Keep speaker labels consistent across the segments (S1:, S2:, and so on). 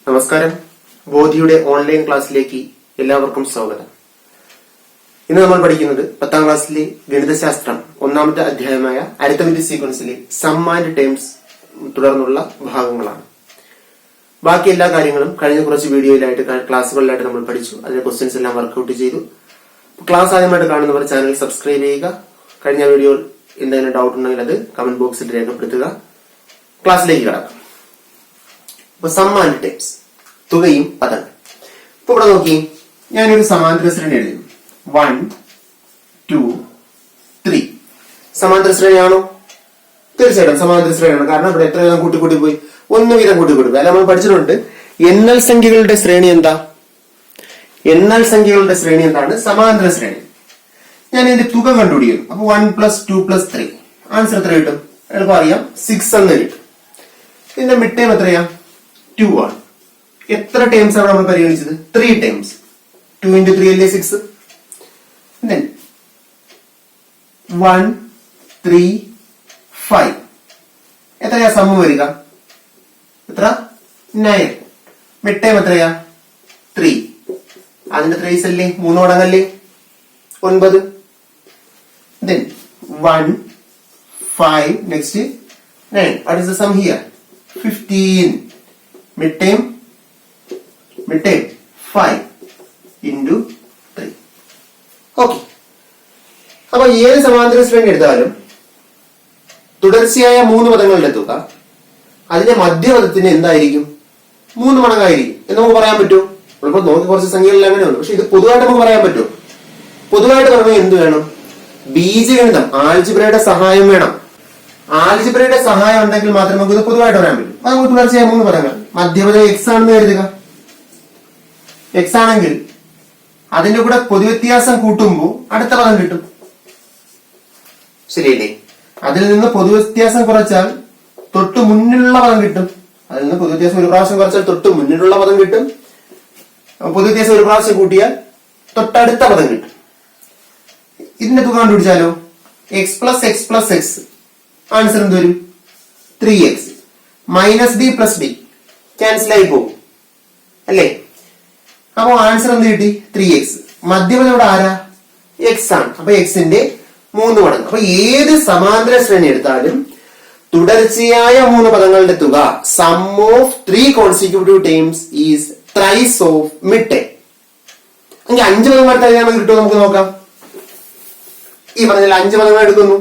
S1: നമസ്കാരം. ബോധിയുടെ ഓൺലൈൻ ക്ലാസ്സിലേക്ക് എല്ലാവർക്കും സ്വാഗതം. ഇന്ന് നമ്മൾ പഠിക്കുന്നത് 10ാം ക്ലാസ്സിലെ ഗണിതശാസ്ത്രം ഒന്നാമത്തെ അധ്യായമായ അരിത്തമെറ്റിക് സീക്വൻസിലെ സം ആൻഡ് ടേംസ് തുടർന്നുള്ള ഭാഗങ്ങളാണ്. ബാക്കി എല്ലാ കാര്യങ്ങളും കഴിഞ്ഞ കുറച്ച് വീഡിയോയിലായിട്ട് ക്ലാസ്സുകളിലായിട്ട് നമ്മൾ പഠിച്ചു. അതിന്റെ ക്വസ്റ്റ്യൻസ് എല്ലാം വർക്ക്ഔട്ട് ചെയ്തു. ക്ലാസ് ആദ്യമായിട്ട് കാണുന്നവർ ചാനൽ സബ്സ്ക്രൈബ് ചെയ്യുക. കഴിഞ്ഞ വീഡിയോയിൽ എന്തെങ്കിലും ഡൗട്ട് ഉണ്ടെങ്കിൽ അത് കമന്റ് ബോക്സിൽ രേഖപ്പെടുത്തുക. ക്ലാസ്സിലേക്ക് കടക്കാം. ഇപ്പൊ സം ആൻഡ് ടേംസ്, തുകയും പദങ്ങൾ. ഇപ്പൊ ഇവിടെ നോക്കി, ഞാനൊരു സമാന്തര ശ്രേണി എഴുതുന്നു. 1, 2, 3. സമാന്തര ശ്രേണിയാണോ? തീർച്ചയായിട്ടും സമാന്തര ശ്രേണിയാണ്. കാരണം ഇവിടെ എത്ര വീതം കൂട്ടിക്കൂട്ടി പോയി? 1 വീതം കൂട്ടിക്കൂട്ടി പോയി. അല്ല, നമ്മൾ പഠിച്ചിട്ടുണ്ട് എണ്ണൽ സംഖ്യകളുടെ ശ്രേണി എന്താ? എണ്ണൽ സംഖ്യകളുടെ ശ്രേണി എന്താണ്? സമാന്തര ശ്രേണി. ഞാൻ ഇതിന്റെ തുക കണ്ടുപിടിക്കും. അപ്പൊ 1 + 2 + 3. ആൻസർ എത്ര കിട്ടും? എളുപ്പം അറിയാം, 6 എന്ന് കിട്ടും. ഇതിന്റെ മിഡ് ടേം എത്രയാ? 2 ആണ്. എത്ര ടേംസ് ആണ് നമ്മൾ പരിഗണിച്ചത്? 3 ടേംസ്. 2 × 3 അല്ലേ 6. Then 1, 3, 5. എത്രയാ സമം വരിക? എത്ര? 9. മിഡ് ടൈം എത്രയാ? 3. അതിന്റെ 3s അല്ലേ? 3 മടങ്ങല്ലേ? 9. Then 1, 5, next 9. What is the sum here? 15. Mid time 5 into 3. Okay. അപ്പൊ ഏത് സമാന്തര ശ്രേണി എടുത്താലും തുടർച്ചയായ 3 പദങ്ങളുടെ തുക അതിന്റെ മധ്യപദത്തിന് എന്തായിരിക്കും? 3 മടങ്ങായിരിക്കും എന്ന് നമുക്ക് പറയാൻ പറ്റുമോ? നമ്മളിപ്പോ നോക്കി കുറച്ച് സംഖ്യകളിൽ അങ്ങനെയുണ്ട്. പക്ഷെ ഇത് പൊതുവായിട്ട് നമുക്ക് പറയാൻ പറ്റുമോ? പൊതുവായിട്ട് പറഞ്ഞാൽ എന്ത് വേണം? ബീജഗണിതം, ആൽജിബ്രയുടെ സഹായം വേണം. ആൽജിബ്രയുടെ സഹായം ഉണ്ടെങ്കിൽ മാത്രമേ നമുക്ക് ഇത് പൊതുവായിട്ട് പറയാൻ പറ്റൂ. അത് നമുക്ക് തുടർച്ചയായ 3 പദങ്ങൾ. മധ്യപദം എക്സ് ആണെന്ന് കരുതുക. എക്സ് ആണെങ്കിൽ അതിന്റെ കൂടെ പൊതുവ്യത്യാസം കൂട്ടുമ്പോൾ അടുത്ത പദം കിട്ടും. ശരിയല്ലേ? അതിൽ നിന്ന് പൊതുവ്യത്യാസം കുറച്ചാൽ തൊട്ട് മുന്നിലുള്ള പദം കിട്ടും. അതിൽ നിന്ന് പൊതുവ്യത്യാസം ഒരു പ്രാവശ്യം കുറച്ചാൽ തൊട്ട് മുന്നിലുള്ള പദം കിട്ടും. പൊതുവ്യത്യാസം ഒരു പ്രാവശ്യം കൂട്ടിയാൽ തൊട്ടടുത്ത പദം കിട്ടും. ഇതിന്റെ തുക കണ്ടുപിടിച്ചാലോ? x + x + x. ആൻസർ എന്ത് വരും? 3x. - d + d ക്യാൻസൽ ആയി പോകും അല്ലേ? അപ്പൊ ആൻസർ എന്ത് കിട്ടി? 3x. മധ്യപദം ഇവിടെ ആരാ? x ആണ്. അപ്പൊ x ന്റെ 3 മടങ്ങ്. അപ്പൊ ഏത് സമാന്തര ശ്രേണി എടുത്താലും തുടർച്ചയായ 3 പദങ്ങളുടെ തുക sum of 3 consecutive terms is thrice of mid term. എങ്കിൽ 5 പദങ്ങൾ എടുത്താൽ നമുക്ക് കിട്ടുമോ? നമുക്ക് നോക്കാം. ഈ പറഞ്ഞാൽ 5 പദങ്ങൾ എടുക്കുന്നു.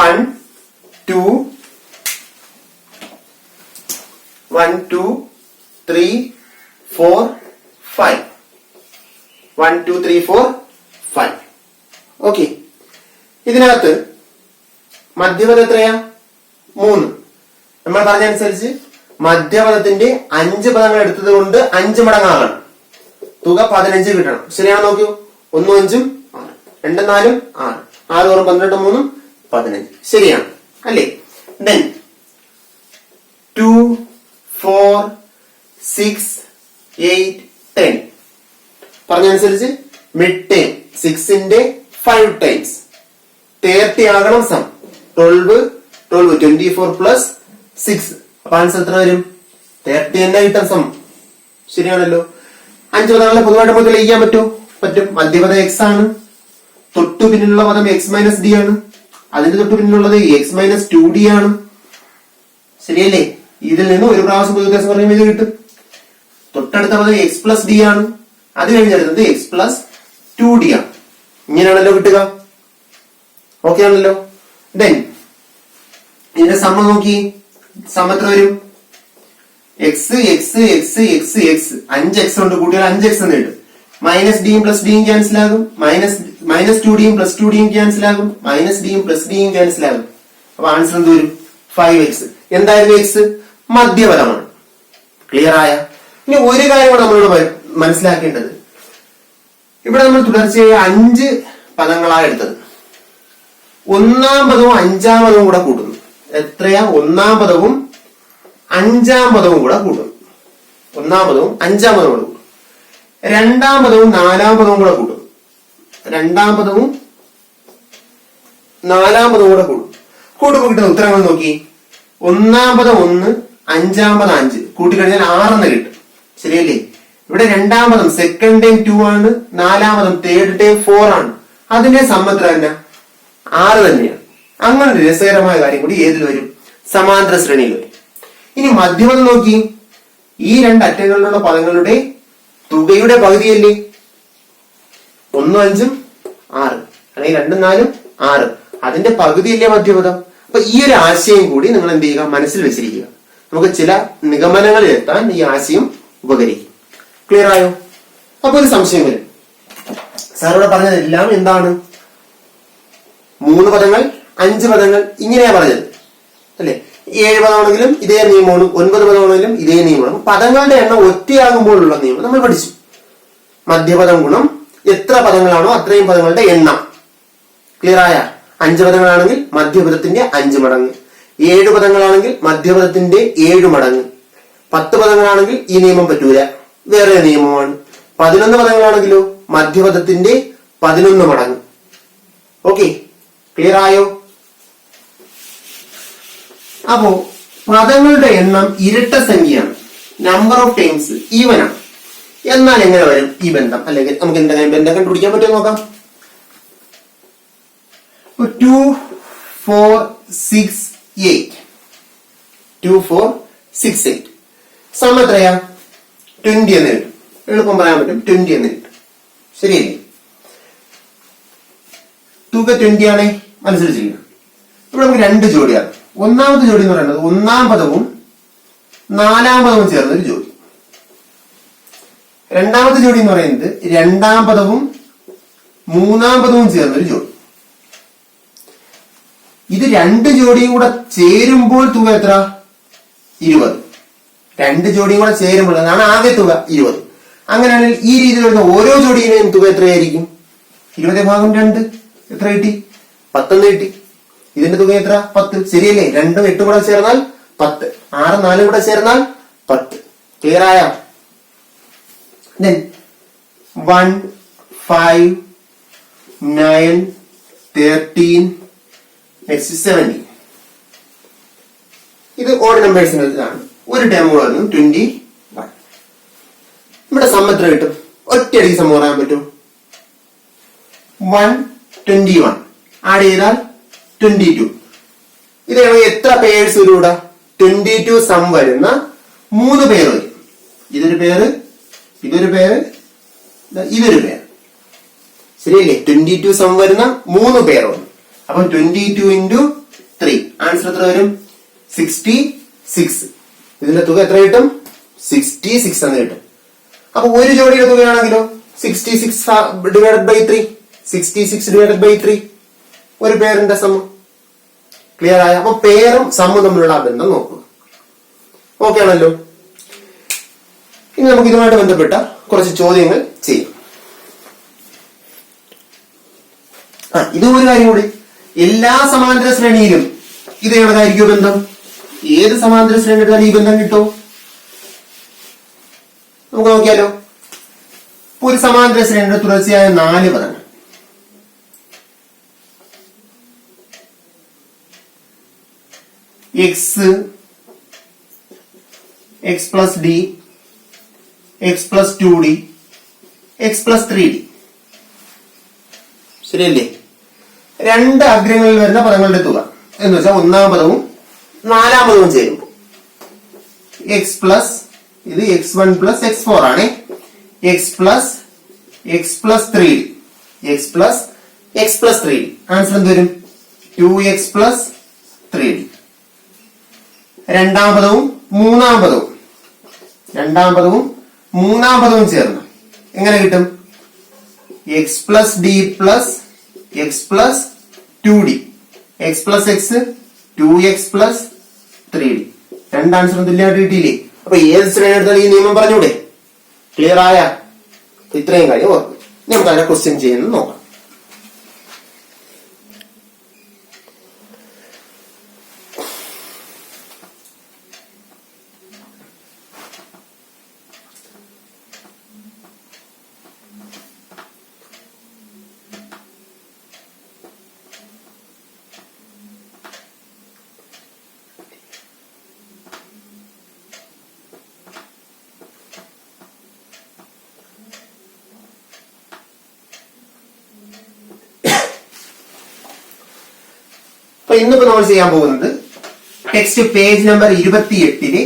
S1: 1, 2, 3, 4, 5. 1, 2, 3, 4, 5. ഓക്കെ. ഇതിനകത്ത് മധ്യപദം എത്രയാ? 3. നമ്മൾ പറഞ്ഞനുസരിച്ച് മധ്യപദത്തിന്റെ 5 പദങ്ങൾ എടുത്തത് കൊണ്ട് 5 മടങ്ങാകണം. തുക 15 കിട്ടണം. ശരിയാണോ? നോക്കൂ. 1 5 6, 2 4 6, 6 6 12 3 15. ശരിയാണ് അല്ലേ? Then 2, 4, 6, 8, 10. പറഞ്ഞനുസരിച്ച് മിഡ് ടൈം 6 ന്റെ 5 ടൈംസ് 30 ആകണം. സം 12 24 + 6. അപ്പൊ ആൻസർ എത്ര വരും? 30 തന്നെ കിട്ടാൻ സം. ശരിയാണല്ലോ? 5 പദങ്ങളെ പൊതുവായിട്ട് നമുക്ക് ലയിക്കാൻ പറ്റുമോ? പറ്റും. മധ്യപദം x ആണ്. തൊട്ടു പിന്നിലുള്ള പദം x - d ആണ്. അതിന്റെ തൊട്ടു പിന്നിലുള്ളത് x - 2d ആണ്. ശരിയല്ലേ? ഇതിൽ നിന്ന് ഒരു പ്രാവശ്യം പൊതുവ്യത്യാസം പറയുമ്പോൾ ഇത് കിട്ടും. തൊട്ടടുത്ത പദം x + d ആണ്. അത് കഴിഞ്ഞെടുത്തത് x + 2d ആണ്. ഇങ്ങനെയാണല്ലോ കിട്ടുക. ഓക്കെ ആണല്ലോ? ദെൻ ഇതിന്റെ സമം നോക്കി. സമം എത്ര വരും? x x x x x 5x കൊണ്ട് കൂട്ടിയാൽ 5x എന്ന് കിട്ടും. - d + d ക്യാൻസൽ ആകും. - 2d + 2d ക്യാൻസൽ ആകും. - d + d ക്യാൻസൽ ആകും. അപ്പൊ ആൻസർ എന്ത് വരും? 5x. എന്തായിരുന്നു x? മധ്യപദമാണ്. ക്ലിയർ ആയ? ഇനി ഒരു കാര്യം കൂടെ നമ്മളോട് മനസ്സിലാക്കേണ്ടത്, ഇവിടെ നമ്മൾ തുടർച്ചയായ 5 പദങ്ങളാണ് എടുത്തത്. 1ാം പദവും 5ാം പദവും കൂടെ കൂട്ടുന്നു. എത്രയാ? 1ാം പദവും 5ാം പദവും കൂടെ കൂട്ടുന്നു. 1ാം പദവും 5ാം പദവും കൂടെ കൂട്ടും. 2ാം പദവും 4ാം പദവും കൂടെ കൂട്ടുന്നു. 2ാം പദവും 4ാം പദവും കൂടെ കൂടും. കൂടുമ്പോൾ കിട്ടുന്ന ഉത്തരങ്ങൾ നോക്കി. 1ാം പദം 1, 5ാം പദം 5 കൂട്ടിക്കഴിഞ്ഞാൽ 6 എന്ന് കിട്ടും. ശരിയല്ലേ? ഇവിടെ രണ്ടാം പദം സെക്കൻഡ് ടൈം 2 ആണ്, നാലാമതും തേർഡ് ടൈം 4 ആണ്. അതിന്റെ സമ്മത്ര തന്നെ 6 തന്നെയാണ്. അങ്ങനെ ഒരു രസകരമായ കാര്യം കൂടി ഏതിൽ വരും? സമാന്തര ശ്രേണിയിൽ വരും. ഇനി മധ്യമം നോക്കി, ഈ രണ്ട് അറ്റങ്ങളിലുള്ള പദങ്ങളുടെ തുകയുടെ പകുതിയല്ലേ 1 5 6, അല്ലെങ്കിൽ 2 4 6, അതിന്റെ പകുതിയല്ലേ മധ്യപദം. അപ്പൊ ഈ ഒരു ആശയം കൂടി നിങ്ങൾ എന്ത് ചെയ്യുക, മനസ്സിൽ വെച്ചിരിക്കുക. നമുക്ക് ചില നിഗമനങ്ങളിൽ എത്താൻ ഈ ആശയം ഉപകരിക്കും. ക്ലിയർ ആയോ? അപ്പൊ ഒരു സംശയം വരും, സാർ ഇവിടെ പറഞ്ഞതെല്ലാം എന്താണ്? 3 പദങ്ങൾ 5 പദങ്ങൾ ഇങ്ങനെയാ പറഞ്ഞത് അല്ലെ? 7 പദമാണെങ്കിലും ഇതേ നിയമമാണ്, 9 പദമാണെങ്കിലും ഇതേ നിയമമാണ്. പദങ്ങളുടെ എണ്ണം ഒറ്റയാകുമ്പോഴുള്ള നിയമം നമ്മൾ പഠിച്ചു. മധ്യപദം ഗുണം എത്ര പദങ്ങളാണോ അത്രയും പദങ്ങളുടെ എണ്ണം. ക്ലിയർ ആയ? 5 പദങ്ങളാണെങ്കിൽ മധ്യപദത്തിന്റെ 5 മടങ്ങ്, 7 പദങ്ങളാണെങ്കിൽ മധ്യപദത്തിന്റെ 7 മടങ്ങ്, 10 പദങ്ങളാണെങ്കിൽ ഈ നിയമം പറ്റൂല, വേറെ നിയമമാണ്. 11 പദങ്ങളാണെങ്കിലോ മധ്യപദത്തിന്റെ 11 മടങ്ങ്. ഓക്കെ, ക്ലിയർ ആയോ? അപ്പോ പദങ്ങളുടെ എണ്ണം ഇരട്ട സംഖ്യയാണ്, നമ്പർ ഓഫ് ടൈംസ് ഈവൻ ആണ്. എന്നാൽ എങ്ങനെ വരും ഈ ബന്ധം? അല്ലെങ്കിൽ നമുക്ക് എന്തെങ്കിലും ബന്ധം കണ്ടുപിടിക്കാൻ പറ്റുമോ നോക്കാം. 2 4 6 8 2 4 6 8 സമം എത്രയാ? 20 എന്ന് കിട്ടും. എളുപ്പം പറയാൻ പറ്റും, 20 എന്ന് കിട്ടും. ശരിയല്ലേ? തുക 20 ആണേ, മനസ്സിലാക്കണം. ഇവിടെ നമുക്ക് 2 ജോഡിയാണ്. ഒന്നാമത്തെ ജോഡി എന്ന് പറയുന്നത് 1-ാം പദവും 4-ാം പദവും ചേർന്നൊരു ജോഡി. രണ്ടാമത്തെ ജോഡി എന്ന് പറയുന്നത് 2-ാം പദവും 3-ാം പദവും ചേർന്നൊരു ജോഡി. ഇത് 2 ജോഡിയും കൂടെ ചേരുമ്പോൾ തുക എത്ര? 20. 2 ജോഡിയും കൂടെ ചേരുമ്പോൾ അതാണ് ആകെ തുക 20. അങ്ങനെയാണെങ്കിൽ ഈ രീതിയിൽ വരുന്ന ഓരോ ജോഡിയുടെയും തുക എത്രയായിരിക്കും? 20/2 എത്ര കിട്ടി? 10 എന്ന് കിട്ടി. ഇതിന്റെ തുക എത്ര? 10. ശരിയല്ലേ? 2ഉം 8ഉം കൂടെ ചേർന്നാൽ 10, 6 4 കൂടെ ചേർന്നാൽ 10. ക്ലിയർ ആയ? 1 5 9 13 നെക്സ്റ്റ് 17. ഇത് ഓഡ് നമ്പേഴ്സിനാണ്. ഒരു ടേം കൂടെ വന്നു 21. ഇവിടെ സം എത്ര കിട്ടും? ഒറ്റയടിക്ക് സം പറയാൻ പറ്റും. 121 ആഡ് ചെയ്താൽ 22. ഇതാണെങ്കിൽ എത്ര പേഴ്സ് വരും ഇവിടെ? 22 സം വരുന്ന 3 പേര് വരും. ഇതൊരു പേര്, ഇതൊരു പേര്, ഇതൊരു പേര്. ശരിയല്ലേ? 22 സം വരുന്ന 3 പേർ വരും. അപ്പൊ 22 × 3 ആൻസർ എത്ര വരും? 66. ഇതിന്റെ തുക എത്ര കിട്ടും? 66 എന്ന് കിട്ടും. അപ്പൊ ഒരു ജോഡിയുടെ തുകയാണെങ്കിലോ 66 ഡിവൈഡഡ് ബൈ 3, 66 ഡിവൈഡഡ് ബൈ 3 ഒരു പേരിന്റെ സമം. ക്ലിയർ ആയ? അപ്പൊ പേരും സമ്മും തമ്മിലുള്ള ആ ബന്ധം നോക്കുക. ഓക്കെ ആണല്ലോ? ഇനി നമുക്ക് ഇതുമായിട്ട് ബന്ധപ്പെട്ട കുറച്ച് ചോദ്യങ്ങൾ ചെയ്യാം. ഇതും ഒരു കാര്യം കൂടി, എല്ലാ സമാന്തര ശ്രേണിയിലും ഇത് ഏതായിരിക്കും ബന്ധം? ഏത് സമാന്തര ശ്രേണി എടുത്താലും ഈ ബന്ധം കിട്ടും. നമുക്ക് നോക്കിയാലോ. ഒരു സമാന്തര ശ്രേണിയുടെ തുടർച്ചയായ 4 പദങ്ങൾ. x plus d, x plus 2d, x plus 3d. ശരിയല്ലേ? 2 അഗ്രങ്ങളിൽ വരുന്ന പദങ്ങളുടെ തുക എന്ന് വെച്ചാൽ 1-ാം പദവും 4-ാം പദവും ചേരുമ്പോൾ x പ്ലസ്, ഇത് x1 പ്ലസ് x4 ആണ്. x plus 3d, x plus 3d. Answer എന്ത് വരും? 2x plus 3d. 2-ാം പദവും 3-ാം പദവും, 2-ാം പദവും 3-ാം പദവും ചേർന്ന് എങ്ങനെ കിട്ടും? x plus d plus x plus 2d, x plus x 2x plus 3d. 2 ആൻസറും തുല്യമായിട്ട് കിട്ടിയില്ലേ? അപ്പൊ ഏത് ശ്രേണി എടുത്താലും ഈ നിയമം പറഞ്ഞൂടെ? ക്ലിയർ ആയ? ഇത്രയും കാര്യം ഓർക്കും. നമുക്ക് അതിനെ ക്വസ്റ്റ്യൻ ചെയ്യുന്നത് നോക്കാം. അപ്പൊ ഇന്നിപ്പോ നമ്മൾ ചെയ്യാൻ പോകുന്നത് ടെക്സ്റ്റ് പേജ് നമ്പർ 28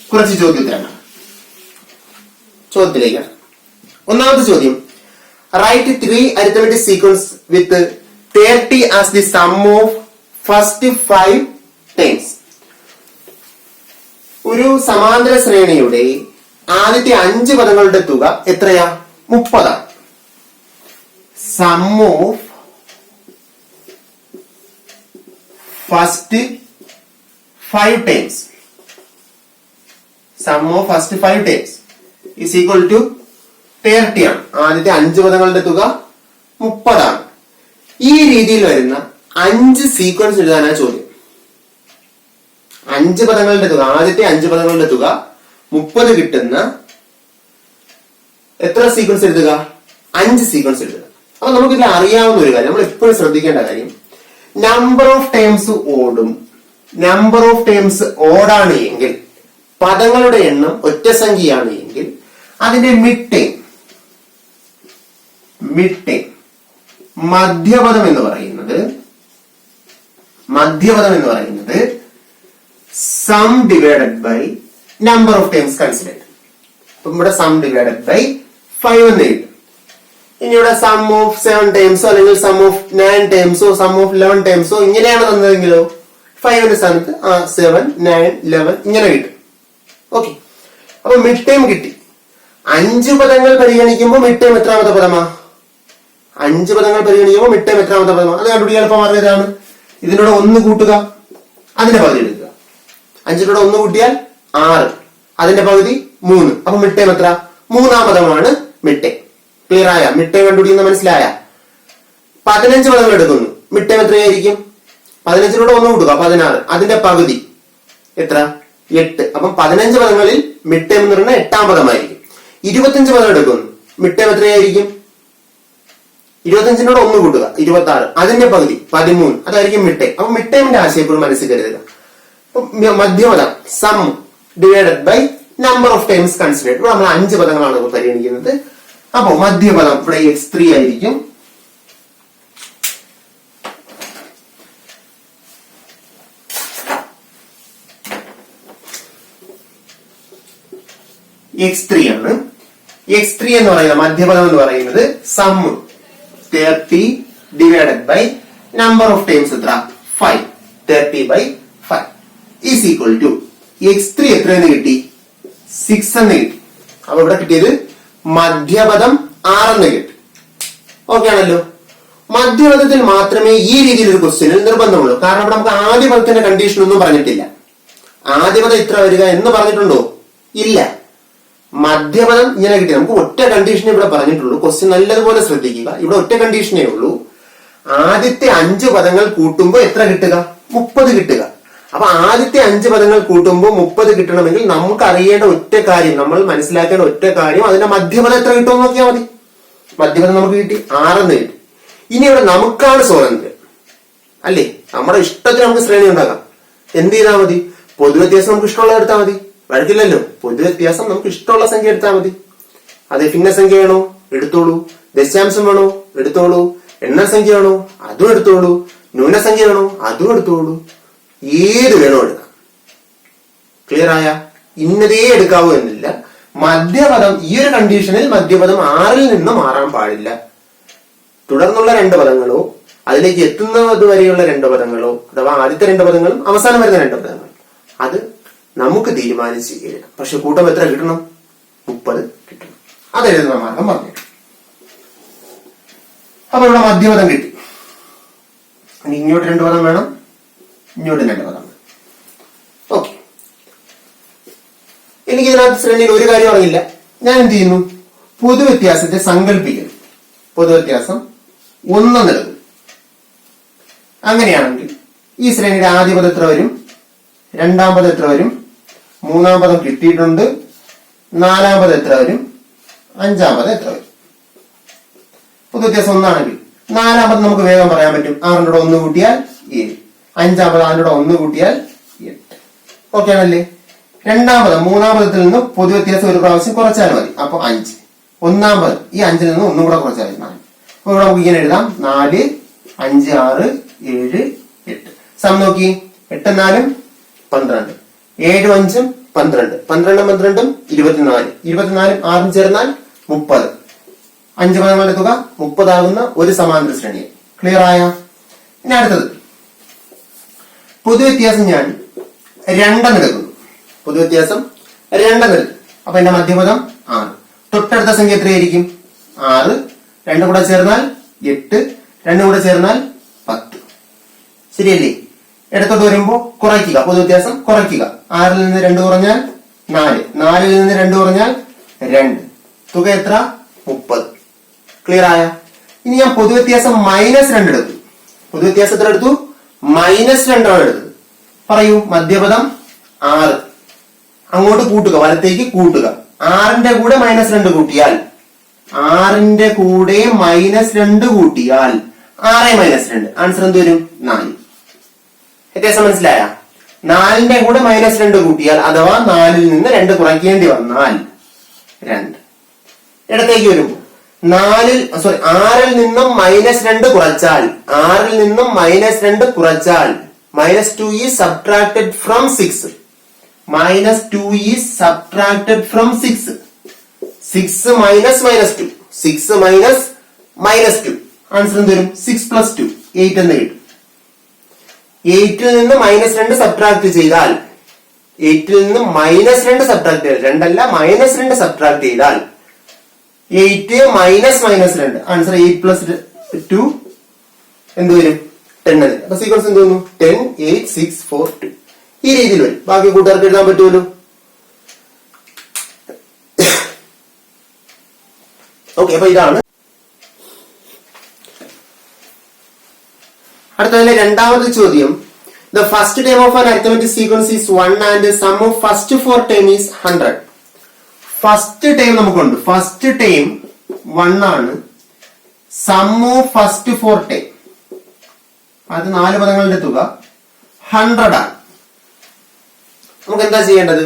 S1: കുറച്ച് ചോദ്യോത്തരങ്ങളാണ്. ചോദ്യത്തിലേക്ക് ഒന്നാമത്തെ ചോദ്യം, right 3 arithmetic sequence with 30 as the sum of first 5 times. ഒരു സമാന്തര ശ്രേണിയുടെ ആദ്യത്തെ 5 പദങ്ങളുടെ തുക എത്രയാ? 30. Sum of first 5 times. Sum of first 5 times is equal to 30 ആണ്. ആദ്യത്തെ 5 പദങ്ങളുടെ തുക 30 ആണ്. ഈ രീതിയിൽ വരുന്ന 5 സീക്വൻസ് എഴുതാനാണ് ചോദ്യം. 5 പദങ്ങളുടെ തുക, ആദ്യത്തെ 5 പദങ്ങളുടെ തുക 30 കിട്ടുന്ന എത്ര സീക്വൻസ് എഴുതുക? 5 സീക്വൻസ് എഴുതുക. അപ്പൊ നമുക്കിതിൽ അറിയാവുന്ന ഒരു കാര്യം, നമ്മൾ എപ്പോഴും ശ്രദ്ധിക്കേണ്ട കാര്യം, നമ്പർ ഓഫ് ടേംസ് ഓടും. നമ്പർ ഓഫ് ടേംസ് ഓടാണ് എങ്കിൽ, പദങ്ങളുടെ എണ്ണം ഒറ്റ സംഖ്യയാണ് എങ്കിൽ അതിന്റെ മിഡ് ടൈം മധ്യപദം എന്ന് പറയുന്നത് sum divided by number of times considered. അപ്പൊ ഇവിടെ സം ഡിവൈഡഡ് ബൈ 5 എന്ന് എഴുതും. ഇനി ഇവിടെ സം ഓഫ് 7 ടൈംസോ അല്ലെങ്കിൽ സം ഓഫ് 9 ടൈംസോ സം ഓഫ് 11 ടൈംസോ ഇങ്ങനെയാണ് തന്നതെങ്കിലോ 5ന്റെ സ്ഥാനത്ത് 7, 9, 11 ഇങ്ങനെ കിട്ടും. ഓക്കെ, അപ്പൊ മിഡ് ടൈം കിട്ടി. 5 പദങ്ങൾ പരിഗണിക്കുമ്പോൾ മിഡ് ടൈം എത്രാമത്തെ പദമാ? 5 പദങ്ങൾ പരിഗണിക്കുമ്പോൾ മിഡ് ടൈം എത്രാമത്തെ പദമാ? അത് കണ്ടുപിടിക്കാൻ എളുപ്പം അറിയതാണ്. ഇതിനോട് 1 കൂട്ടുക, അതിന്റെ പകുതി എടുക്കുക. 5 1 കൂട്ടിയാൽ 6, അതിന്റെ പകുതി 3. അപ്പൊ മിഡ് ടൈം എത്ര? 3-ാം പദമാണ് മിഡ് ടൈം. ക്ലിയർ ആയ? മിഡ് ടൈം കണ്ടുപിടിക്കുന്ന മനസ്സിലായ? 15 പദങ്ങൾ എടുക്കുന്നു, മിഡ് ടൈം എത്രയായിരിക്കും? 15 1 കൂട്ടുക, 16, അതിന്റെ പകുതി എത്ര? 8. അപ്പം 15 പദങ്ങളിൽ മിഡ് ടൈം എന്ന് പറയുന്നത് 8-ാം പദമായിരിക്കും. 25 പദം എടുക്കുന്നു, മിഡ് ടൈം എത്രയായിരിക്കും? 25 1 കൂട്ടുക, 26, അതിന്റെ പകുതി 13, അതായിരിക്കും മിഡ് ടൈം. അപ്പൊ മിഡ് ടൈമിന്റെ ആശയം എപ്പോഴും മനസ്സിൽ കരുതുക. മധ്യപദം sum divided by number of times considered. ഇവിടെ നമ്മൾ 5 പദങ്ങളാണ് പരിഗണിക്കുന്നത്. അപ്പോ മധ്യപദം ഇവിടെ x3 ആയിരിക്കും. x3 ആണ്. x3 എന്ന് പറയുന്നത് മധ്യപദം എന്ന് പറയുന്നത് sum 30 divided by number of times എത്ര? 5. 30 by 5 is equal to x3 എത്ര എന്ന് കിട്ടി? 6 എന്ന് കിട്ടി. അപ്പൊ ഇവിടെ കിട്ടിയത് മധ്യപദം 6 എന്ന് കിട്ടി. ഓക്കെ ആണല്ലോ. മധ്യപദത്തിൽ മാത്രമേ ഈ രീതിയിൽ ഒരു ക്വസ്റ്റ്യനിൽ നിർബന്ധമുള്ളൂ. കാരണം ഇവിടെ നമുക്ക് ആദ്യ പദത്തിന്റെ കണ്ടീഷൻ ഒന്നും പറഞ്ഞിട്ടില്ല. ആദ്യപദം ഇത്ര വരിക എന്ന് പറഞ്ഞിട്ടുണ്ടോ? ഇല്ല. മധ്യപദം ഇങ്ങനെ കിട്ടി. നമുക്ക് ഒറ്റ കണ്ടീഷനെ ഇവിടെ പറഞ്ഞിട്ടുള്ളൂ. ക്വസ്റ്റ്യൻ നല്ലതുപോലെ ശ്രദ്ധിക്കുക. ഇവിടെ ഒറ്റ കണ്ടീഷനേ ഉള്ളൂ. ആദ്യത്തെ 5 പദങ്ങൾ കൂട്ടുമ്പോൾ എത്ര കിട്ടുക? 30 കിട്ടുക. അപ്പൊ ആദ്യത്തെ 5 പദങ്ങൾ കൂട്ടുമ്പോൾ 30 കിട്ടണമെങ്കിൽ നമുക്ക് അറിയേണ്ട ഒറ്റ കാര്യം, നമ്മൾ മനസ്സിലാക്കേണ്ട ഒറ്റ കാര്യം, അതിന്റെ മധ്യപദം എത്ര കിട്ടുമെന്ന് നോക്കിയാൽ മതി. മധ്യപദം നമുക്ക് കിട്ടി, 6 എന്ന് കിട്ടി. ഇനി ഇവിടെ നമുക്കാണ് സ്വാതന്ത്ര്യം, അല്ലേ? നമ്മുടെ ഇഷ്ടത്തിന് നമുക്ക് ശ്രേണി ഉണ്ടാക്കാം. എന്ത് ചെയ്താൽ മതി? പൊതുവ്യത്യാസം നമുക്ക് ഇഷ്ടമുള്ള എടുത്താൽ മതി. വഴക്കില്ലല്ലോ. പൊതുവ്യത്യാസം നമുക്ക് ഇഷ്ടമുള്ള സംഖ്യ എടുത്താൽ മതി. അത് ഭിന്നസംഖ്യ വേണോ? എടുത്തോളൂ. ദശാംശം വേണോ? എടുത്തോളൂ. എണ്ണസംഖ്യ വേണോ? അതും എടുത്തോളൂ. ന്യൂനസംഖ്യ വേണോ? അതും എടുത്തോളൂ. ഏത് വേണോ എടുക്കാം. ക്ലിയർ ആയ? ഇന്നതേ എടുക്കാവൂ എന്നില്ല. മധ്യപദം ഈ ഒരു കണ്ടീഷനിൽ മധ്യപദം 6-ൽ നിന്ന് മാറാൻ പാടില്ല. തുടർന്നുള്ള 2 പദങ്ങളോ അതിലേക്ക് എത്തുന്നത് വരെയുള്ള 2 പദങ്ങളോ, അഥവാ ആദ്യത്തെ 2 പദങ്ങളും അവസാനം വരുന്ന 2 പദങ്ങളും, അത് നമുക്ക് തീരുമാനിച്ച് എഴുതാം. പക്ഷെ കൂട്ടം എത്ര കിട്ടണം? 30 കിട്ടണം. അത് എഴുതുന്ന മാർഗം പറഞ്ഞു. അപ്പൊ ഇവിടെ മധ്യപദം കിട്ടി. ഇനി ഇങ്ങോട്ട് 2 പദം വേണം, ഇങ്ങോട്ട് 2 പദം വേണം. ഓക്കെ, എനിക്ക് ഇതിനകത്ത് ശ്രേണിയിൽ ഒരു കാര്യം അറിയില്ല. ഞാൻ എന്ത് ചെയ്യുന്നു? പൊതുവ്യത്യാസത്തെ സങ്കല്പിക്കുന്നു. പൊതുവ്യത്യാസം 1 നൽകും. അങ്ങനെയാണെങ്കിൽ ഈ ശ്രേണിയുടെ ആദ്യ പദം എത്ര വരും? 2-ാം പദം എത്ര വരും? 3-ാം പദം കിട്ടിയിട്ടുണ്ട്. 4-ാം പദം എത്ര വരും? 5-ാം പദം എത്ര വരും? പൊതുവ്യത്യാസം 1 ആണെങ്കിൽ 4-ാം പദം നമുക്ക് വേഗം പറയാൻ പറ്റും. 6-ന്റെ കൂടെ 1 കൂട്ടിയാൽ 7. 5-ാം പദം 6-ന്റെ കൂടെ 1 കൂട്ടിയാൽ 8. ഓക്കെ ആണല്ലേ? 2-ാം പദം 3-ാം പദത്തിൽ നിന്ന് പൊതുവ്യത്യാസം ഒരു പ്രാവശ്യം കുറച്ചാൽ മതി. അപ്പൊ 5. 1-ാം പദം ഈ 5-ൽ നിന്ന് 1 കൂടെ കുറച്ചാൽ 4. അപ്പൊ ഇവിടെ നമുക്ക് ഇങ്ങനെ എഴുതാം: 4, 5, 6, 7, 8. സം നോക്കി 8 4 12 7 5 12 12 12 24 24 6 ചേർന്നാൽ 30 5 പദങ്ങളുടെ തുക 30 ആകുന്ന ഒരു സമാന്തര ശ്രേണി. ക്ലിയർ ആയ? ഇനി അടുത്തത് പൊതുവ്യത്യാസം ഞാൻ 2 എടുക്കുന്നു. പൊതുവ്യത്യാസം 2 എടുക്കും. അപ്പൊ എന്റെ മധ്യപദം 6. തൊട്ടടുത്ത സംഖ്യ എത്രയായിരിക്കും? 6. 2 കൂടെ ചേർന്നാൽ 8. 2 കൂടെ ചേർന്നാൽ 10. ശരിയല്ലേ? ഇടത്തോട്ട് വരുമ്പോ കുറയ്ക്കുക, പൊതുവ്യത്യാസം കുറയ്ക്കുക. 6ൽ നിന്ന് 2 കുറഞ്ഞാൽ 4. 4ൽ നിന്ന് 2 കുറഞ്ഞാൽ 2. തുക എത്ര? 30. ക്ലിയർ ആയ? ഇനി ഞാൻ പൊതുവ്യത്യാസം -2 എടുത്തു. പൊതുവ്യത്യാസം എത്ര എടുത്തു? -2 ആണ് എടുത്തത്. പറയൂ, മധ്യപദം 6. അങ്ങോട്ട് കൂട്ടുക, വലത്തേക്ക് കൂട്ടുക. 6ന്റെ കൂടെ -2 കൂട്ടിയാൽ 6ന്റെ കൂടെ -2 കൂട്ടിയാൽ 6 -2 ആൻസർ എന്ത് വരും? 4. വ്യത്യാസം മനസ്സിലായ? 4ന്റെ കൂടെ -2 കൂട്ടിയാൽ അഥവാ 4ൽ നിന്ന് 2 കുറയ്ക്കേണ്ടി വന്നാൽ 2. ഇടത്തേക്ക് വരുമ്പോ 6ൽ നിന്നും -2 കുറച്ചാൽ -2 is subtracted from 6. -2 is subtracted from 6. 6 minus -2. 6 minus -2 answer എന്ത് വരും? 6 plus 2 8 എന്ന് കിട്ടും. 8ൽ നിന്ന് -2 സബ്ട്രാക്ട് ചെയ്താൽ 8ൽ നിന്ന് -2 സബ്ട്രാക്ട് ചെയ്താൽ 2 അല്ല -2 സബ്ട്രാക്ട് ചെയ്താൽ 8 minus -2 ആൻസർ 8 plus 2 എന്ത് വരും? 10 എന്ന്. അപ്പൊ സീക്വൻസ് എന്ത് വന്നു? 10 8 6 4 2. ഈ രീതിയിൽ വരും. ബാക്കി കൂട്ടുകാർക്ക് എഴുതാൻ പറ്റുമല്ലോ. ഓക്കെ, അപ്പൊ ഇതാണ് അടുത്തതിലെ രണ്ടാമത്തെ ചോദ്യം. The first term of an arithmetic sequence is 1 and the sum of first 4 term is 100. First time നമുക്കുണ്ട്. ഫസ്റ്റ് ടൈം 1 ആണ്. സം ഓഫ് ഫസ്റ്റ് 4 ടൈം, അത് 4 പദങ്ങളുടെ തുക 100 ആണ്. നമുക്ക് എന്താ ചെയ്യേണ്ടത്?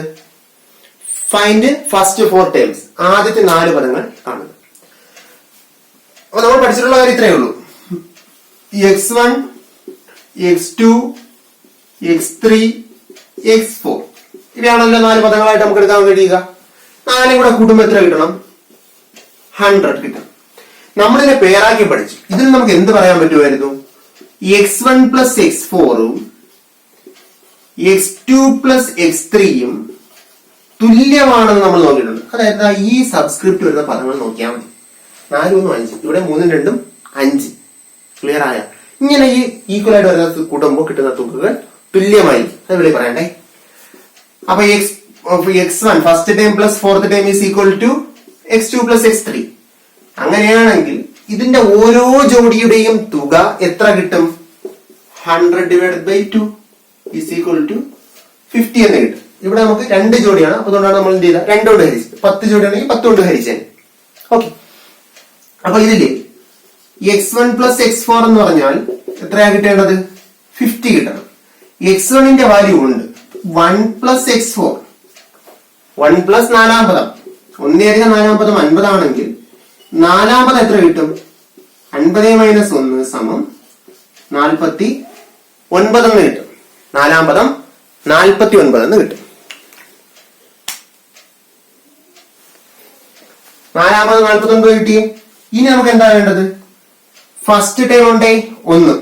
S1: Find first 4 times. ആദ്യത്തെ 4 പദങ്ങൾ കാണുക. അപ്പൊ നമ്മൾ പഠിച്ചിട്ടുള്ള കാര്യം ഇത്രയേ ഉള്ളൂ. x1 x2 x3 x4 ഇവയാണല്ലോ 4 പദങ്ങളായിട്ട് നമുക്ക് എടുക്കാൻ കഴിയുക. 4 കൂടെ കൂട്ടുമ്പോൾ എത്ര കിട്ടണം? 100 കിട്ടണം. നമ്മളിതിനെ പേരാക്കി പഠിച്ചു. ഇതിൽ നമുക്ക് എന്ത് പറയാൻ പറ്റുമായിരുന്നു? x1 plus x4ഉം x2 plus x3യും തുല്യമാണെന്ന് നമ്മൾ നോക്കിയിട്ടുണ്ട്. അതായത് ഈ സബ്സ്ക്രിപ്റ്റ് വരുന്ന പദങ്ങൾ നോക്കിയാൽ മതി. 4 1 5, ഇവിടെ 3 2 5. ക്ലിയർ ആയ? ഇങ്ങനെ ഈ ഈക്വൽ ആയിട്ട് വരുന്ന കൂട്ടുമ്പോൾ കിട്ടുന്ന തുകകൾ തുല്യമായി. അത് ഇവിടെ പറയണ്ടേ. അപ്പൊ x1 first time plus fourth time is equal to x2 plus x3. അങ്ങനെയാണെങ്കിൽ ഇതിന്റെ ഓരോ ജോഡിയുടെയും തുക എത്ര കിട്ടും? 100 divided by 2 is equal to 50 എന്ന് കിട്ടും. ഇവിടെ നമുക്ക് 2 ജോഡിയാണ്. അപ്പൊ അതുകൊണ്ടാണ് നമ്മൾ എന്ത് ചെയ്തത്? 2 കൊണ്ട് ഹരിച്ചത്. 10 ജോഡിയാണെങ്കിൽ 10 കൊണ്ട് ഹരിച്ചത്. ഓക്കെ, അപ്പൊ ഇതില് x1 പ്ലസ് x4 എന്ന് പറഞ്ഞാൽ എത്രയാ കിട്ടേണ്ടത്? 50 കിട്ടണം. x1ന്റെ വാല്യൂ ഉണ്ട് 1 പ്ലസ് x4. 1 പ്ലസ് 4-ാം പദം, 1 അധികം 4-ാം പദം 50 ആണെങ്കിൽ 4-ാം പദം എത്ര കിട്ടും? 50 മൈനസ് 1 സമം 49 എന്ന് കിട്ടും. 4-ാം പദം 49 എന്ന് കിട്ടും. 4-ാം പദം 49 കിട്ടി. ഇനി നമുക്ക് എന്താ വേണ്ടത്? ഫസ്റ്റ് ടൈം ഉണ്ടേ 1,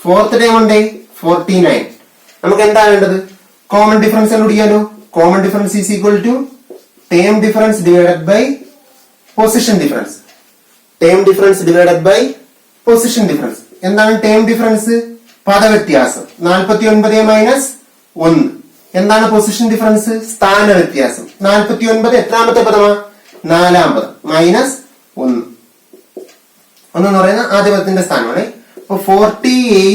S1: ഫോർത്ത് ടൈം ഉണ്ടേ 49. നമുക്ക് എന്താ വേണ്ടത്? കോമൺ ഡിഫറൻസ് കണ്ടുപിടിക്കാലോ. Common difference is equal to term difference divided by position difference. Term difference divided by position difference. എന്താണ് ടേം ഡിഫറൻസ്? പദവ്യത്യാസം. 49 മൈനസ് 1. എന്താണ് പൊസിഷൻ ഡിഫറൻസ്? സ്ഥാന വ്യത്യാസം. 49 എത്രാമത്തെ പദമാ? 4-ാം പദം മൈനസ് 1. 1 എന്ന് പറയുന്ന ആദ്യ പദത്തിന്റെ സ്ഥാനമാണ്. അപ്പൊ 48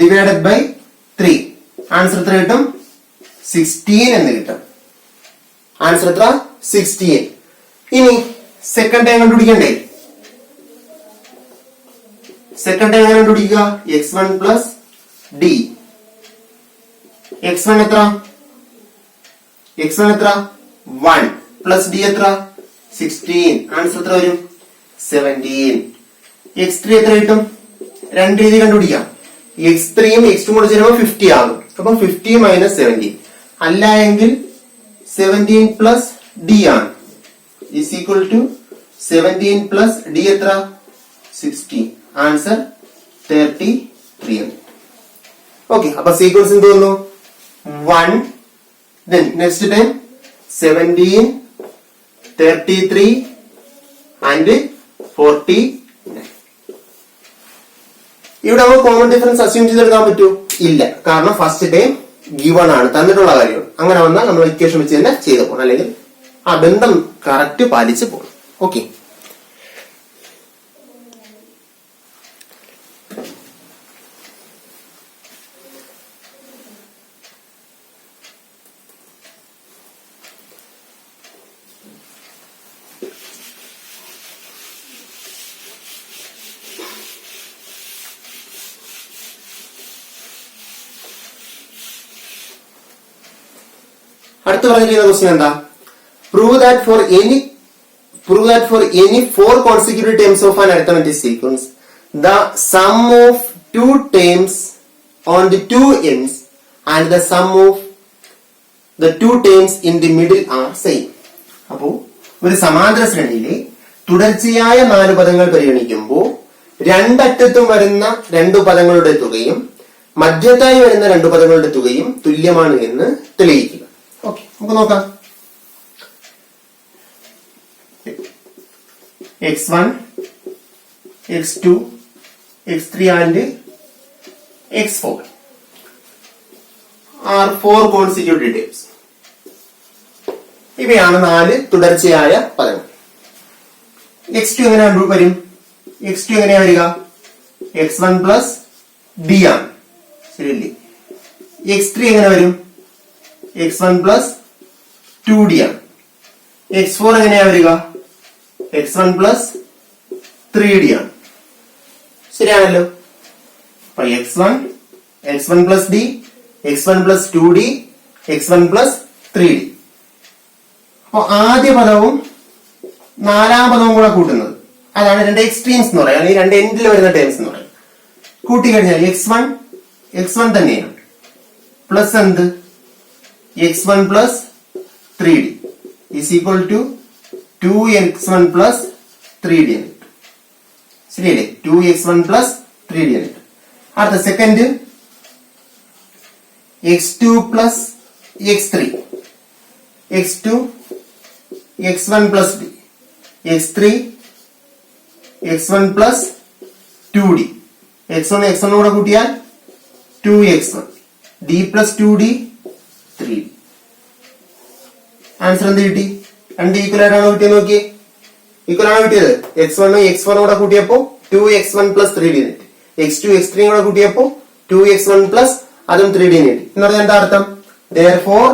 S1: ഡിവൈഡഡ് ബൈ 3 ആൻസർ എത്ര കിട്ടും? 16 എന്ന് കിട്ടും. ആൻസർ എത്ര? 16. ഇനി സെക്കൻഡ് ടൈം കണ്ടുപിടിക്കണ്ടേ? സെക്കൻഡ് ടൈം എങ്ങനെ കണ്ടുപിടിക്കുക? x1 plus d. x1 എത്ര? x1 എത്ര? 1 പ്ലസ് d എത്ര? 16. ആൻസർ എത്ര വരും? 17. x3 എത്ര കിട്ടും? 2 രീതി കണ്ടുപിടിക്കാം. x3യും x2 കൂടെ ചേരുമ്പോൾ 50 ആകും. അപ്പം 50 മൈനസ് 17 അല്ല എങ്കിൽ 17 പ്ലസ് ഡി ആണ്. Is equal to 17 plus d എത്ര? 60. ആൻസർ 33 ആണ്. ഓക്കെ, അപ്പൊ സീക്വൻസ് എന്ത് വന്നു? 1, then next time 17, 33 and 49. ഇവിടെ നമുക്ക് കോമൺ ഡിഫറൻസ് അസ്യൂം ചെയ്തെടുക്കാൻ പറ്റൂ? ഇല്ല, കാരണം ഫസ്റ്റ് ടൈം ഗിവൺ ആണ്, തന്നിട്ടുള്ള കാര്യമാണ്. അങ്ങനെ വന്നാൽ നമ്മൾ ഇക്വേഷൻ വെച്ച് തന്നെ ചെയ്തു പോകണം, അല്ലെങ്കിൽ ആ ബന്ധം കറക്റ്റ് പാലിച്ച് പോകണം. ഓക്കെ, അടുത്ത പറഞ്ഞിരിക്കുന്ന ക്വസ്റ്റ്യൻ എന്താ? Prove that for any 4 consecutive terms of an arithmetic sequence the sum of 2 terms on the 2 ends and the sum of the 2 terms in the middle are same. അപ്പോ ഒരു സമാന്തര ശ്രേണിയിലെ തുടർച്ചയായ 4 പദങ്ങൾ പരിഗണിക്കുമ്പോൾ രണ്ടറ്റത്തും വരുന്ന 2 പദങ്ങളുടെ തുകയും മധ്യത്തായി വരുന്ന 2 പദങ്ങളുടെ തുകയും തുല്യമാണ് എന്ന് തെളിയിക്കുക. ഓക്കെ, നമുക്ക് നോക്കാം. x1, x2, x3 and x4 are 4 consecutive terms. ഇവയാണ് 4 തുടർച്ചയായ പദങ്ങൾ. x2 എങ്ങനെ വരും? x2 എങ്ങനെയാ വരിക? x1 പ്ലസ് d ആണ്, ശരിയല്ലേ? x3 എങ്ങനെ വരും? x1 പ്ലസ് 2d ആണ്. x4 എങ്ങനെയാ വരിക? x1 പ്ലസ് 3d ആണ്, ശരിയാണല്ലോ. അപ്പൊ x1 plus d, x1 plus 2d, x1 plus 3d. അപ്പൊ ആദ്യ പദവും 4ാം പദവും കൂടെ കൂട്ടുന്നത്, അതാണ് 2 എക്സ്ട്രീംസ് എന്ന് പറയാം, അല്ലെങ്കിൽ 2 എൻഡിൽ വരുന്ന ടേംസ് എന്ന് പറയാം. കൂട്ടിക്കഴിഞ്ഞാൽ x1 തന്നെയാണ്, പ്ലസ് എന്ത്? x1 plus 3d is equal to 2x1 plus 3d. ശരിയല്ലേ? 2x1 plus 3d. അടുത്ത second x2 plus x3, x2 x1 plus d, x3 x1 plus 2d, x1 കൂടെ കൂട്ടിയാൽ 2x1, d plus 2d 3d. Answer എന്ത് കിട്ടി? 2 equal ആയിട്ടാണോ കിട്ടിയത്? നോക്കിയേ, equal ആണോ കിട്ടിയത്? x1 x1 കൂടെ കൂട്ടിയപ്പോ 2x1 plus 3d കിട്ടി. x2 x3 കൂടെ കൂട്ടിയപ്പോ 2x1 plus അതും 3d കിട്ടി. എന്ന് പറഞ്ഞാൽ എന്താ അർത്ഥം? therefore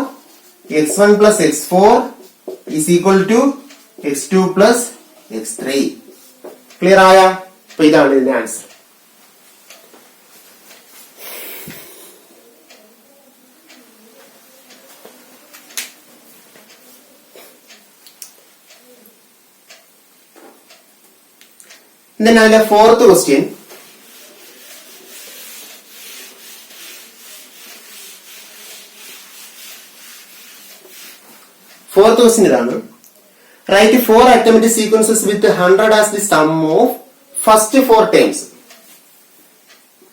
S1: x1 plus x4 is equal to x2 plus x3. Clear ആയ? അപ്പൊ ഇതാണ് ഇതിന്റെ ആൻസർ. Then അതിലെ 4th question. Fourth question ഇതാണ്. Write 4 arithmetic sequences with 100 as the sum of first 4 terms.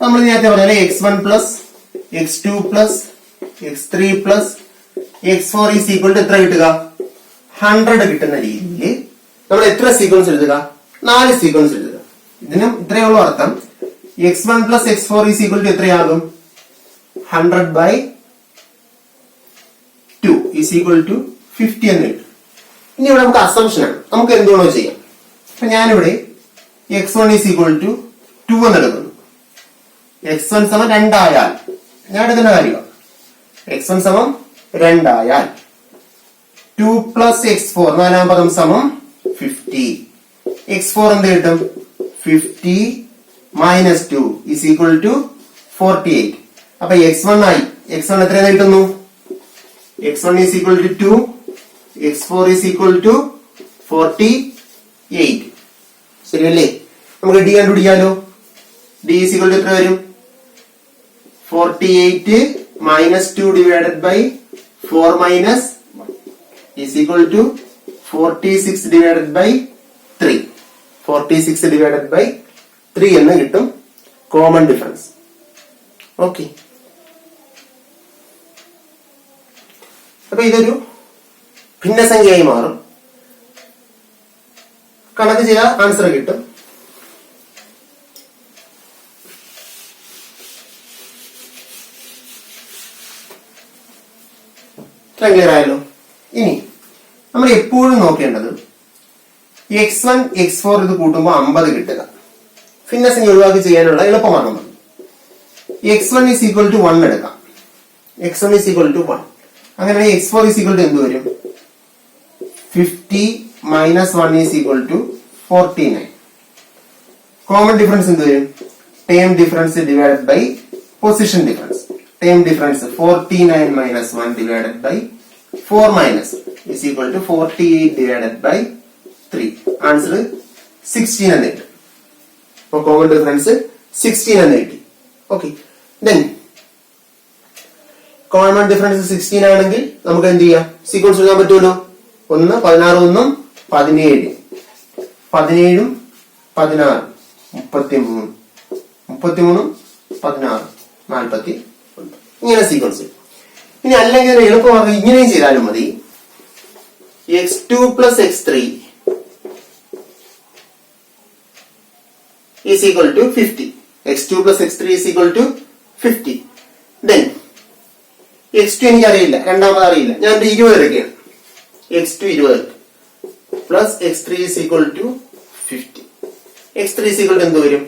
S1: നമ്മൾ നേരത്തെ പറഞ്ഞ x1 plus x2 plus x3 plus x4 is equal to എത്ര കിട്ടുക? 100 കിട്ടുന്ന രീതിയിൽ നമ്മൾ എത്ര സീക്വൻസ് എഴുതുക? 4 സീക്വൻസ് എഴുതുക. ഇതിനും ഇത്രയേ ഉള്ളൂ അർത്ഥം. x1 plus x4 is equal to എത്രയാകും? 100 by 2 is equal to 50 എന്ന് കിട്ടും. ഇനി ഇവിടെ നമുക്ക് അസംഷൻ ആണ്, നമുക്ക് എന്തുകൊണ്ടോ ചെയ്യാം. അപ്പൊ ഞാനിവിടെ x1 is equal to 2 എന്ന് എടുക്കുന്നു. x1 സമം 2 ആയാൽ ഞാൻ എടുക്കുന്ന കാര്യമാണ്. x1 സമം 2 ആയാൽ 2 plus x4 4ാം പദം സമം 50. x4 എന്ത് കിട്ടും? 50 minus 2 is equal to 48. അപ്പൊ x1 ആയി. x1 എത്ര കിട്ടുന്നു? x1 is equal to 2, x4 is equal to 48. ശരിയല്ലേ? നമുക്ക് d കണ്ടുപിടിക്കാലോ. d is equal to എത്ര വരും? 48 minus 2 divided by 4 minus 1 is equal to 46 divided by 3. 46 divided by 3 എന്ന് കിട്ടും കോമൺ ഡിഫറൻസ്. ഓക്കെ, അപ്പൊ ഇതൊരു ഭിന്നസംഖ്യയായി മാറും. കണക്ക് ചെയ്താൽ ആൻസർ കിട്ടും. ക്ലിയർ ആയല്ലോ. ഇനി നമ്മൾ എപ്പോഴും നോക്കേണ്ടത് x1 x4 ഇത് കൂട്ടുമ്പോൾ 50 കിട്ടുക. ഭിന്നസംഖ്യ ഒഴിവാക്കി ചെയ്യാനുള്ള എളുപ്പമാർഗം x1 is equal to 1 എടുക്കാം. x1 is equal to 1. അങ്ങനെ x4 is equal to എന്ത് വരും? 50 minus 1 is equal to 49. Common difference എന്ത് വരും? Term difference divided by position difference. Term difference 49 minus 1 divided by 4 minus is equal to 48 divided by 3. Answer 16 എന്ന് കിട്ടും. അപ്പൊ common difference 16 എന്ന് കിട്ടി. ഓക്കെ, ദെൻ കോമൺ ഡിഫറൻസ് 16 ആണെങ്കിൽ നമുക്ക് എന്ത് ചെയ്യാം? സീക്വൻസ് എഴുതാൻ പറ്റുമല്ലോ. 1 16 1 17 17 16 33 33 16 41 ഇങ്ങനെ സീക്വൻസ്. ഇനി അല്ലെങ്കിൽ എളുപ്പമാർഗം ഇങ്ങനെയും ചെയ്താലും മതി. x2 plus x3 is equal to 50. x2 plus x3 is equal to 50. Then x2 എനിക്ക് അറിയില്ല, രണ്ടാമത് അറിയില്ല, ഞാൻ 20 എടുക്കുകയാണ്. x2 20 plus x3 is equal to 50. x3 is equal to എന്ത് വരും?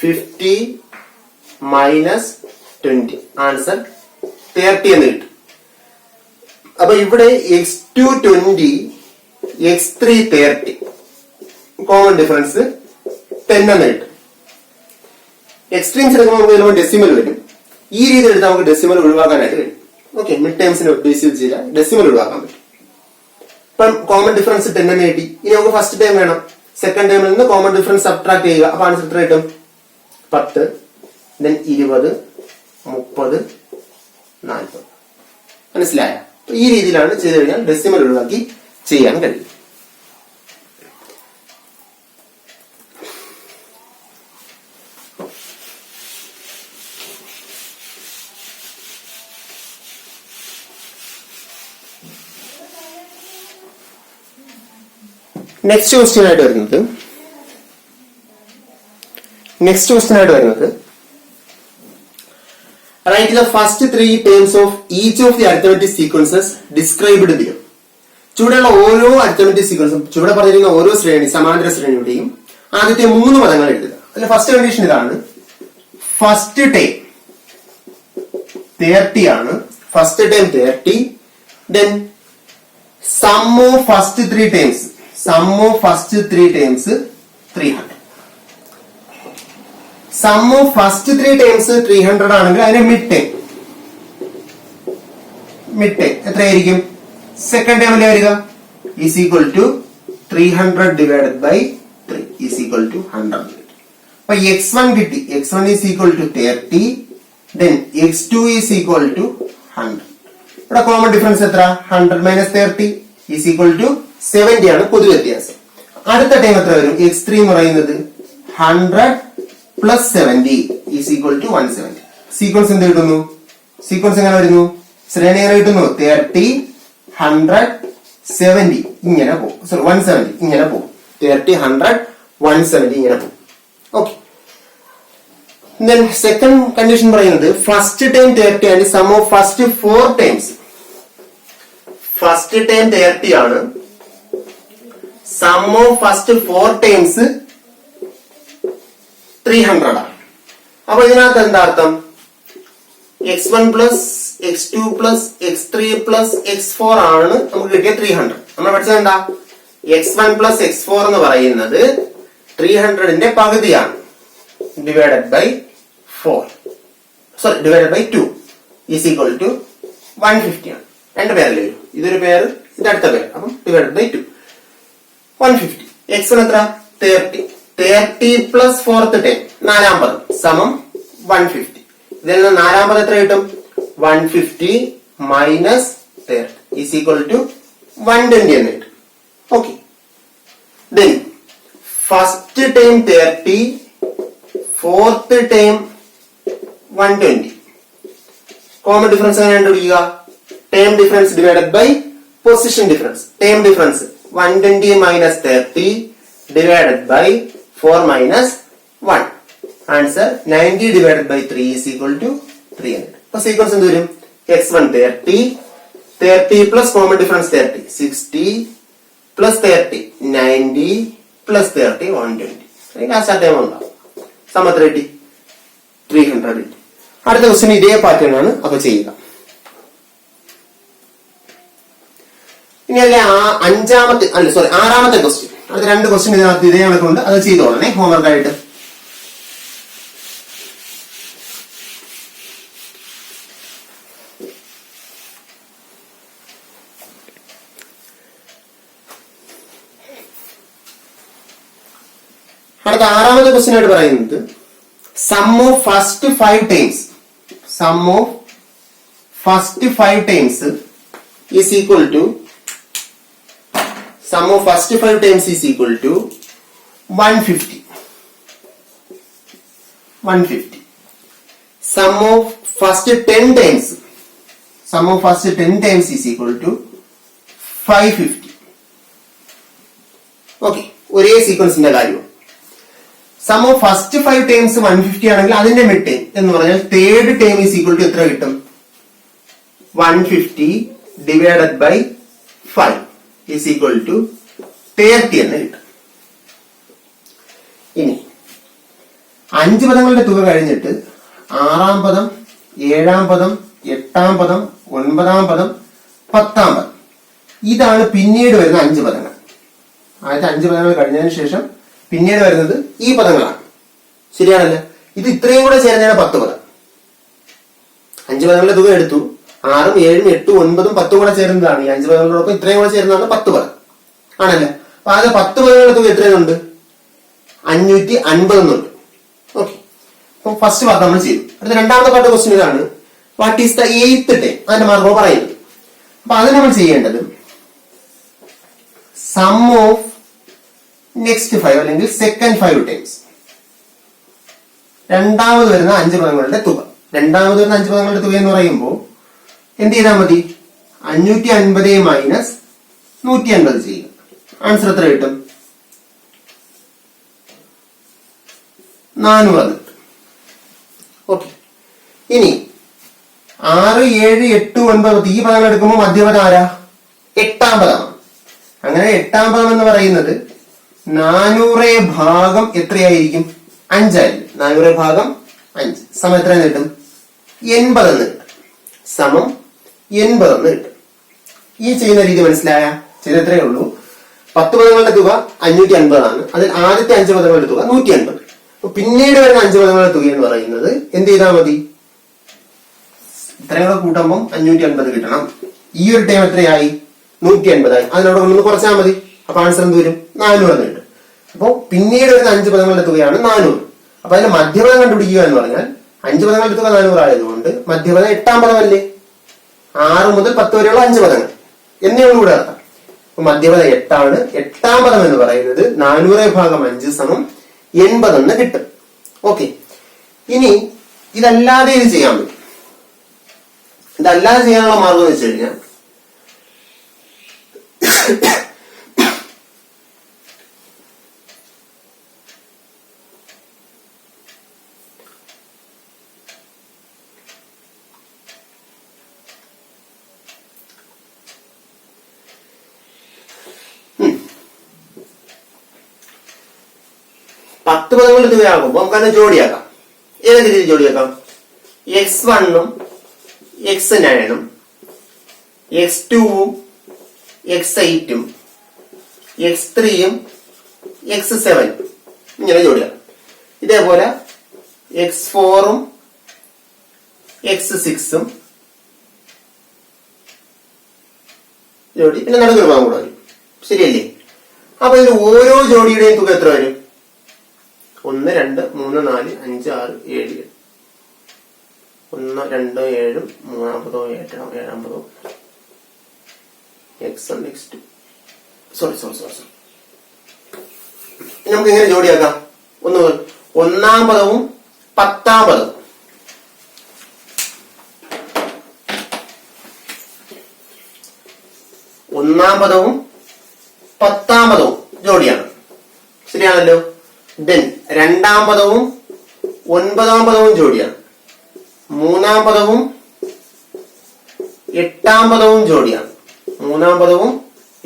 S1: 50 minus 20. ആൻസർ 30 എന്ന് കിട്ടും. അപ്പൊ ഇവിടെ x2 20 x3 30 കോമൺ ഡിഫറൻസ് 10 എന്ന് കിട്ടും. എക്സ്ട്രീംസ് എടുക്കുമ്പോൾ നമുക്ക് ചിലപ്പോൾ ഡെസിമൽ വരും. ഈ രീതിയിൽ എടുത്താൽ നമുക്ക് ഡെസിമൽ ഒഴിവാക്കാനായിട്ട് കഴിയും. ഓക്കെ, മിഡ് ടേംസിന് ബേസ് ചെയ്താൽ ഡെസിമൽ ഒഴിവാക്കാൻ പറ്റും. ഇപ്പം കോമൺ ഡിഫറൻസ് 10 എന്ന് കിട്ടി. ഇനി നമുക്ക് ഫസ്റ്റ് ടൈം വേണം. സെക്കൻഡ് ടൈമിൽ നിന്ന് കോമൺ ഡിഫറൻസ് സബ്ട്രാക്ട് ചെയ്യുക. അപ്പൊ ആൻസർ എത്ര കിട്ടും? 10 ദെൻ 20 30 40. മനസ്സിലായ? ഈ രീതിയിലാണ് ചെയ്ത് കഴിഞ്ഞാൽ ഡെസിമൽ ഒഴിവാക്കി ചെയ്യാൻ കഴിയും. നെക്സ്റ്റ് ക്വസ്റ്റ്യൻ ആയിട്ട് വരുന്നത് write the first 3 terms of each of the arithmetic sequences described below. ചുവടെയുള്ള ഓരോ അരിത്മെറ്റിക് സീക്വൻസും, ചുവടെ പറഞ്ഞിരിക്കുന്ന ഓരോ ശ്രേണി സമാന്തര ശ്രേണിയുടെയും ആദ്യത്തെ 3 പദങ്ങൾ എഴുതുക. അതിൽ ഫസ്റ്റ് കണ്ടീഷൻ ഇതാണ്. ഫസ്റ്റ് ടൈം 30 ആണ്. First time 30. Then sum of first 3 times 300. Sum of first 3 times 300 ആണെങ്കിൽ അതിന്റെ മിഡ് ടൈം എത്രയായിരിക്കും? സെക്കൻഡ് ടൈമിലെ വരിക is equal to 300 divided by 3 is equal to 100. അപ്പൊ x1 കിട്ടി. x1 is equal to 30. Then x2 is equal to 100. ഇവിടെ common difference എത്ര? 100 minus 30 is equal to 70 ആണ് പൊതു വ്യത്യാസം. അടുത്ത ടൈം എത്ര വരും? x3 എന്ന് പറയുന്നത് 100 plus 70 is equal to 170. Sequence എന്ത് കിട്ടുന്നു? സീക്വൻസ് എങ്ങനെ വരുന്നു? ശ്രേണി എങ്ങനെ കിട്ടുന്നു? 30 100 70 ഇങ്ങനെ പോകും. സോറി 170 ഇങ്ങനെ പോകും. 30 100 170 ഇങ്ങനെ പോകും. ഓക്കെ, ദെൻ സെക്കൻഡ് കണ്ടീഷൻ പറയുന്നത് ഫസ്റ്റ് ടൈം 30 ആണ്. Sum of first 4 times. First time 30 ആണ്. സം ഓഫ് ഫസ്റ്റ് 4 ടൈംസ് 300 ആണ്. അപ്പൊ ഇതിനകത്ത് എന്താ അർത്ഥം? x1 plus x2 plus x3 plus x4 ആണ് നമുക്ക് കിട്ടിയ 300. നമ്മൾ പഠിച്ചത് എന്താ? x1 പ്ലസ് x4 എന്ന് പറയുന്നത് 300ന്റെ പകുതിയാണ്. Divided by 2 is equal to 150 ആണ്. രണ്ട് പേരല്ലേ വരും. ഇതൊരു പേര്, ഇത് അടുത്ത പേര്. അപ്പം ഡിവൈഡഡ് ബൈ 2 150. x1 എത്ര? 30 പ്ലസ് 4th ടൈം 4ാം പദം സമം 150. ഇതിൽ നിന്ന് 4ാം പദം എത്ര കിട്ടും? 150 മൈനസ് 30 ഈസ് ഈക്വൽ ടു 120 എന്ന് കിട്ടും. Okay, then first time 30, fourth time 120. Common difference എങ്ങനെ കണ്ടുപിടിക്കുക? Term difference divided by position difference. Term difference 120 minus 30 divided by 4 minus 1. Answer 90 divided by 3 is equal to 300. അപ്പൊ സീക്വൻസ് എന്ത് വരും? x1 30 plus common difference 30 60 plus 30 90 plus 30 120. Last time ഉണ്ടാവും. സമത്ര കിട്ടി 300. അടുത്ത question ഇതേ പാറ്റേൺ ആണ് അപ്പൊ ചെയ്യുക. ഇനി അതിലെ 6ാമത്തെ ക്വസ്റ്റ്യൻ. അടുത്ത 2 ക്വസ്റ്റ്യൻ ഇതിനകത്ത് ഇതേ കണക്കുണ്ട്, അത് ചെയ്തോളണേ ഹോംവർക്ക് ആയിട്ട്. അടുത്ത 6ാമത്തെ ക്വസ്റ്റ്യൻ ആയിട്ട് പറയുന്നത് sum of first 5 times. Sum of first 5 times is equal to sum of first 5 times is equal to 150. Sum of first 10 times. Sum of first 10 times is equal to 550. Okay, ഒരേ സീക്വൻസിന്റെ കാര്യം. Some of first 5 times 150 ആണെങ്കിൽ അതിന്റെ mid time എന്ന് പറഞ്ഞാൽ third time is equal to എത്ര കിട്ടും? 150 divided by 5 is equal to 30 എന്ന് കിട്ടും. ഇനി 5 പദങ്ങളുടെ തുക കഴിഞ്ഞിട്ട് 6ാം പദം, 7ാം പദം, 8ാം പദം, 9ാം പദം, 10ാം പദം, ഇതാണ് പിന്നീട് വരുന്ന 5 പദങ്ങൾ. ആദ്യത്തെ 5 പദങ്ങൾ കഴിഞ്ഞതിന് ശേഷം പിന്നീട് വരുന്നത് ഈ പദങ്ങളാണ്. ശരിയാണല്ലോ? ഇത് ഇത്രയും കൂടെ ചേർന്നതാണ് 10 പദം. 5 പദങ്ങളുടെ തുക എടുത്തു, 6ഉം 7ഉം 8ഉം 9ഉം 10ഉം കൂടെ ചേരുന്നതാണ്. ഈ 5 പദങ്ങളോടൊപ്പം ഇത്രയും കൂടെ ചേരുന്നതാണ് 10 പദം ആണല്ലേ? അപ്പൊ ആകെ 10 പദങ്ങളുടെ തുക എത്രയുണ്ട്? 550 എന്നുണ്ട്. ഓക്കെ, അപ്പൊ ഫസ്റ്റ് പാർട്ട് നമ്മൾ ചെയ്തു. അടുത്ത 2ാമത്തെ പാർട്ട് ക്വസ്റ്റ്യൻ ഇതാണ്, what is the 8th time? അതിന്റെ മാർഗം പറയുന്നത്. അപ്പൊ അത് നമ്മൾ ചെയ്യേണ്ടത് സം ഓഫ് നെക്സ്റ്റ് 5 അല്ലെങ്കിൽ സെക്കൻഡ് 5 ടൈംസ്. രണ്ടാമത് വരുന്ന 5 പദങ്ങളുടെ തുക. രണ്ടാമത് വരുന്ന 5 പദങ്ങളുടെ തുക എന്ന് പറയുമ്പോൾ എന്ത് ചെയ്താൽ മതി? 550 മൈനസ് 150 ചെയ്യുക. ആൻസർ എത്ര കിട്ടും? 400. ഓക്കെ, ഇനി 6, 7, 8, 9 ഈ പദങ്ങൾ എടുക്കുമ്പോൾ മധ്യപദം ആരാ? 8ാം പദമാണ്. അങ്ങനെ 8ാം പദം എന്ന് പറയുന്നത് 400 ഭാഗം എത്രയായിരിക്കും? 5 ആയിരിക്കും. 400 ഭാഗം 5 സമം എത്ര കിട്ടും? 80 എന്ന് കിട്ടും. സമം 80 എന്ന് കിട്ടും. ഈ ചെയ്യുന്ന രീതി മനസ്സിലായ? ചെയ്തത്രേ ഉള്ളൂ. 10 പദങ്ങളുടെ തുക 550 ആണ്. അതിൽ ആദ്യത്തെ 5 പദങ്ങളുടെ തുക 150. അപ്പൊ പിന്നീട് വരുന്ന 5 പദങ്ങളുടെ തുക എന്ന് പറയുന്നത് എന്ത് ചെയ്താൽ മതി? ഇത്രയും കൂടെ കൂട്ടുമ്പോൾ 550 കിട്ടണം. ഈ ഒരു ടൈം എത്രയായി? 150 ആയി. അതിനോട് ഒന്ന് കുറച്ചാൽ മതി. അപ്പൊ ആൻസർ എന്ത് വരും? 400 എന്ന് കിട്ടും. അപ്പൊ പിന്നീട് വരുന്ന 5 പദങ്ങളുടെ തുകയാണ് 400. അപ്പൊ അതിന്റെ മധ്യപദം കണ്ടുപിടിക്കുക എന്ന് പറഞ്ഞാൽ 5 പദങ്ങളുടെ തുക 400 ആയതുകൊണ്ട് മധ്യപദം 8ാം പദമല്ലേ? 6 മുതൽ 10 വരെയുള്ള 5 പദങ്ങൾ എന്നേ കൂടെ അർത്ഥം. അപ്പൊ മധ്യപദം 8 ആണ്. 8ാം പദം എന്ന് പറയുന്നത് 400 ഭാഗം 5 സമം 80 എന്ന് കിട്ടും. ഓക്കെ, ഇനി ഇതല്ലാതെ ഇത് ചെയ്യാൻ പറ്റും. ഇതല്ലാതെ ചെയ്യാനുള്ള മാർഗം എന്ന് വെച്ച് കഴിഞ്ഞാൽ പത്ത് പദങ്ങളുടെ തുകയാകുമ്പോൾ നമുക്ക് അതിനെ ജോഡിയാക്കാം. ഏതൊക്കെ രീതി ജോഡിയാക്കാം? x1ഉം x9ഉം x2ഉം x8ഉം x3ഉം x7 ഇങ്ങനെ ജോഡിയാക്കാം. ഇതേപോലെ x4ഉം x6ഉം ജോഡി, പിന്നെ നടുക്കൊരു പദം കൂടെ വരും. ശരിയല്ലേ? അപ്പൊ ഇതിൽ ഓരോ ജോഡിയുടെയും തുക എത്ര വരും? 1, 2, 3, 4, 5, 6, 7, 1 2 7 3 7 7 x1 x2 സോറി നമുക്ക് എങ്ങനെ ജോഡിയാക്കാം? ഒന്നാം പദവും 10ാം പദവും. ഒന്നാം പദവും 10ാം പദവും ജോഡിയാണ്. ശരിയാണല്ലോ. ദെൻ രണ്ടാം പദവും 9ാം പദവും ജോഡിയാണ്. മൂന്നാം പദവും 8ാം പദവും ജോഡിയാണ്. മൂന്നാം പദവും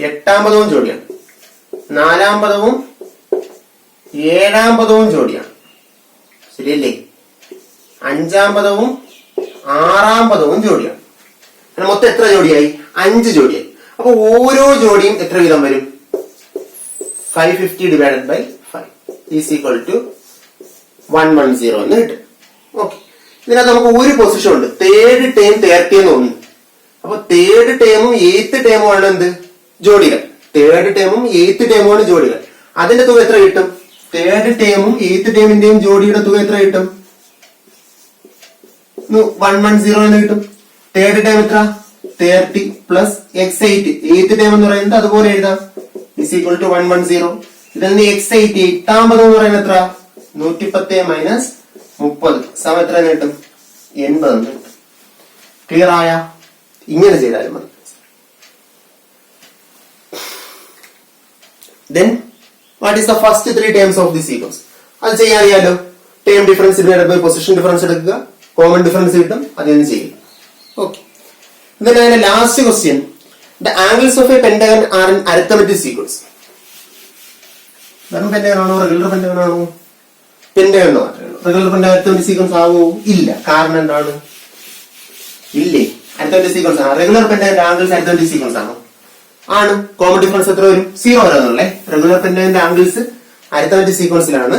S1: 8ാം പദവും ജോഡിയാണ്. നാലാം പദവും 7ാം പദവും ജോഡിയാണ്. ശരിയല്ലേ? അഞ്ചാം പദവും 6ാം പദവും ജോഡിയാണ്. മൊത്തം എത്ര ജോഡിയായി? 5 ജോഡിയായി. അപ്പൊ ഓരോ ജോഡിയും എത്ര വീതം വരും? 550 divided by 5 is equal to 110 എന്ന് കിട്ടും. ഓക്കെ. ഇതിനകത്ത് നമുക്ക് ഒരു പൊസിഷൻ ഉണ്ട്. തേർഡ് ടേം 30 എന്ന് ഒന്ന്. അപ്പൊ തേർഡ് ടേമും 8th ടേമും ആണ് എന്ത്? ജോഡികൾ. തേർഡ് ടേമും 8th ടേമുമാണ് ജോഡികൾ. അതിന്റെ തുക എത്ര കിട്ടും? തേർഡ് ടേമും 8th ടേമിന്റെയും ജോഡിയുടെ തുക എത്ര കിട്ടും? 110 എന്ന് കിട്ടും. തേർഡ് ടേം എത്ര? 30 പ്ലസ് x8. 8th ടേം എന്ന് പറയുന്നത് അതുപോലെ എഴുതാം. Is equal to 110. ഇതിൽ നിന്ന് x8 8ാം പദം എന്ന് പറയുന്നത് എത്ര? 110 മൈനസ് 30 സമയം എത്ര കിട്ടും? 80 എന്ന് കിട്ടും. ക്ലിയർ ആയ? ഇങ്ങനെ ചെയ്താലും മതി. Then what is the first 3 terms of this sequence? അത് ചെയ്യാൻ അറിയാലോ. Term difference divided by position difference എടുക്കുക, കോമൺ ഡിഫറൻസ് കിട്ടും, അതിന് ചെയ്യുക. Okay. Then last question, the angles of a pentagon are in arithmetic sequence. വെറും പെന്റഗൺ ആണോ regular pentagon ആണോ? പെന്റഗൺ മാത്രമേ. റെഗുലർ പെന്റഗൺ arithmetic sequence ആവോ? ഇല്ല. കാരണം എന്താണ്? ഇല്ലേ. arithmetic sequence ആണ്. റെഗുലർ പെന്റഗന്റെ ആംഗിൾസ് arithmetic sequence ആണോ? ആണ്. കോമൺ ഡിഫറൻസ് എത്ര വരും? 0 വരാന്നുള്ളേ. റെഗുലർ പെന്റഗന്റെ ആംഗിൾസ് arithmetic sequenceലാണ്.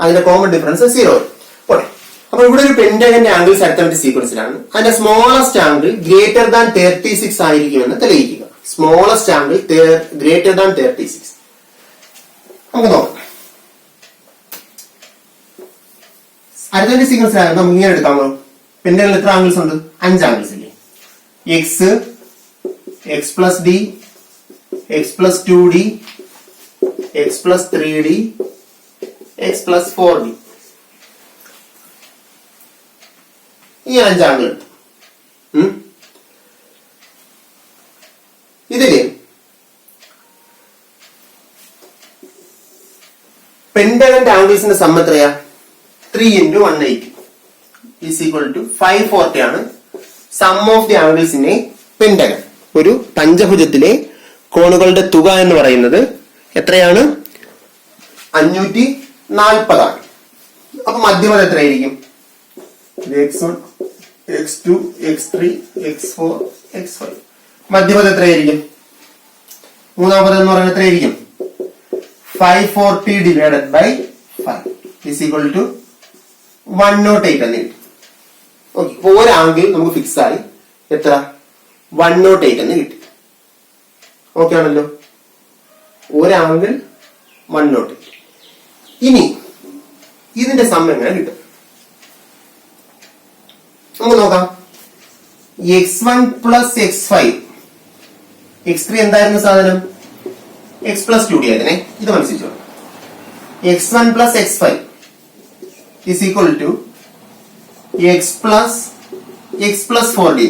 S1: അതിന്റെ കോമൺ ഡിഫറൻസ് 0 വരും. പോട്ടെ. അപ്പൊ ഇവിടെ ഒരു പെന്റഗന്റെ ആംഗിൾസ് arithmetic sequenceലാണ്. അതിന്റെ സ്മോളസ്റ്റ് ആംഗിൾ ഗ്രേറ്റർ ദാൻ 36 ആയിരിക്കുമെന്ന് തെളിയിക്കുക. Smallest angle greater than 36. നമുക്ക് നോക്കാം. arithmetic sequence നമുക്ക് ഇങ്ങനെ എടുക്കാമോ? പെന്റഗണിൽ എത്ര ആംഗിൾസ് ഉണ്ട്? 5 ആംഗിൾസ് ഇല്ലേ? x plus d, x plus 2d, x plus 3d, x plus 4d. ഈ 5 ആംഗിൾ ഉണ്ട്. ഇതില് പെന്റഗന്റെ ആംഗിൾസിന്റെ സം എത്രയാ? 3 into 180 ഈസ് ഈക്വൽ ടു 540 ആണ് sum of the angles in a pentagon. ഒരു പഞ്ചഭുജത്തിലെ കോണുകളുടെ തുക എന്ന് പറയുന്നത് എത്രയാണ്? 540 ആണ്. അപ്പൊ മധ്യമത് എത്രയായിരിക്കും? x1, x2, x3, x4, x5. മധ്യമത് എത്രയായിരിക്കും? മൂന്നാം പദം എന്ന് പറയുന്നത് എത്രയായിരിക്കും? 540 divided by 5 is equal to 108 എന്ന് കിട്ടും. ഓക്കെ. അപ്പൊ ഒരു ആംഗിൾ നമുക്ക് ഫിക്സ് ആയി. എത്ര? 108 എന്ന് കിട്ടി. ഓക്കെ ആണല്ലോ. ഒരു ആംഗിൾ 108. ഇനി ഇതിന്റെ സം എങ്ങനെ കിട്ടും? നമുക്ക് നോക്കാം. x1 പ്ലസ് x5, x3 എന്തായിരുന്നു സാധനം? x പ്ലസ് 2d ആയിരുന്നേ. ഇത് മനസ്സിച്ചോ. x1 plus x5 is equal to x plus 4d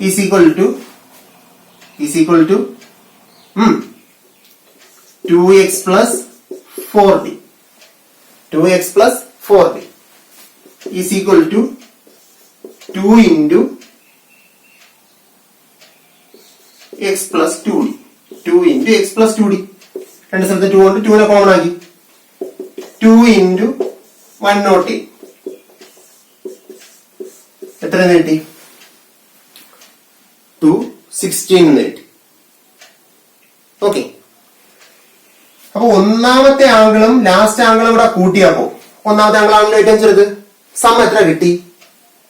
S1: is equal to 2x plus 4d. 2x plus 4d is equal to 2 into x plus 2d. 2 into x plus 2d. രണ്ട് സ്ഥലത്ത് 2 കൊണ്ട് 2 നെ common ആക്കി. 2 into 108 എത്ര കിട്ടി? 216 എന്ന് കിട്ടി. Okay. അപ്പൊ ഒന്നാമത്തെ ആംഗിളും ലാസ്റ്റ് ആംഗിളും കൂടെ കൂട്ടിയപ്പോ ഒന്നാമത്തെ ആംഗിൾ ഏറ്റവും ചെറുത് സം എത്ര കിട്ടി?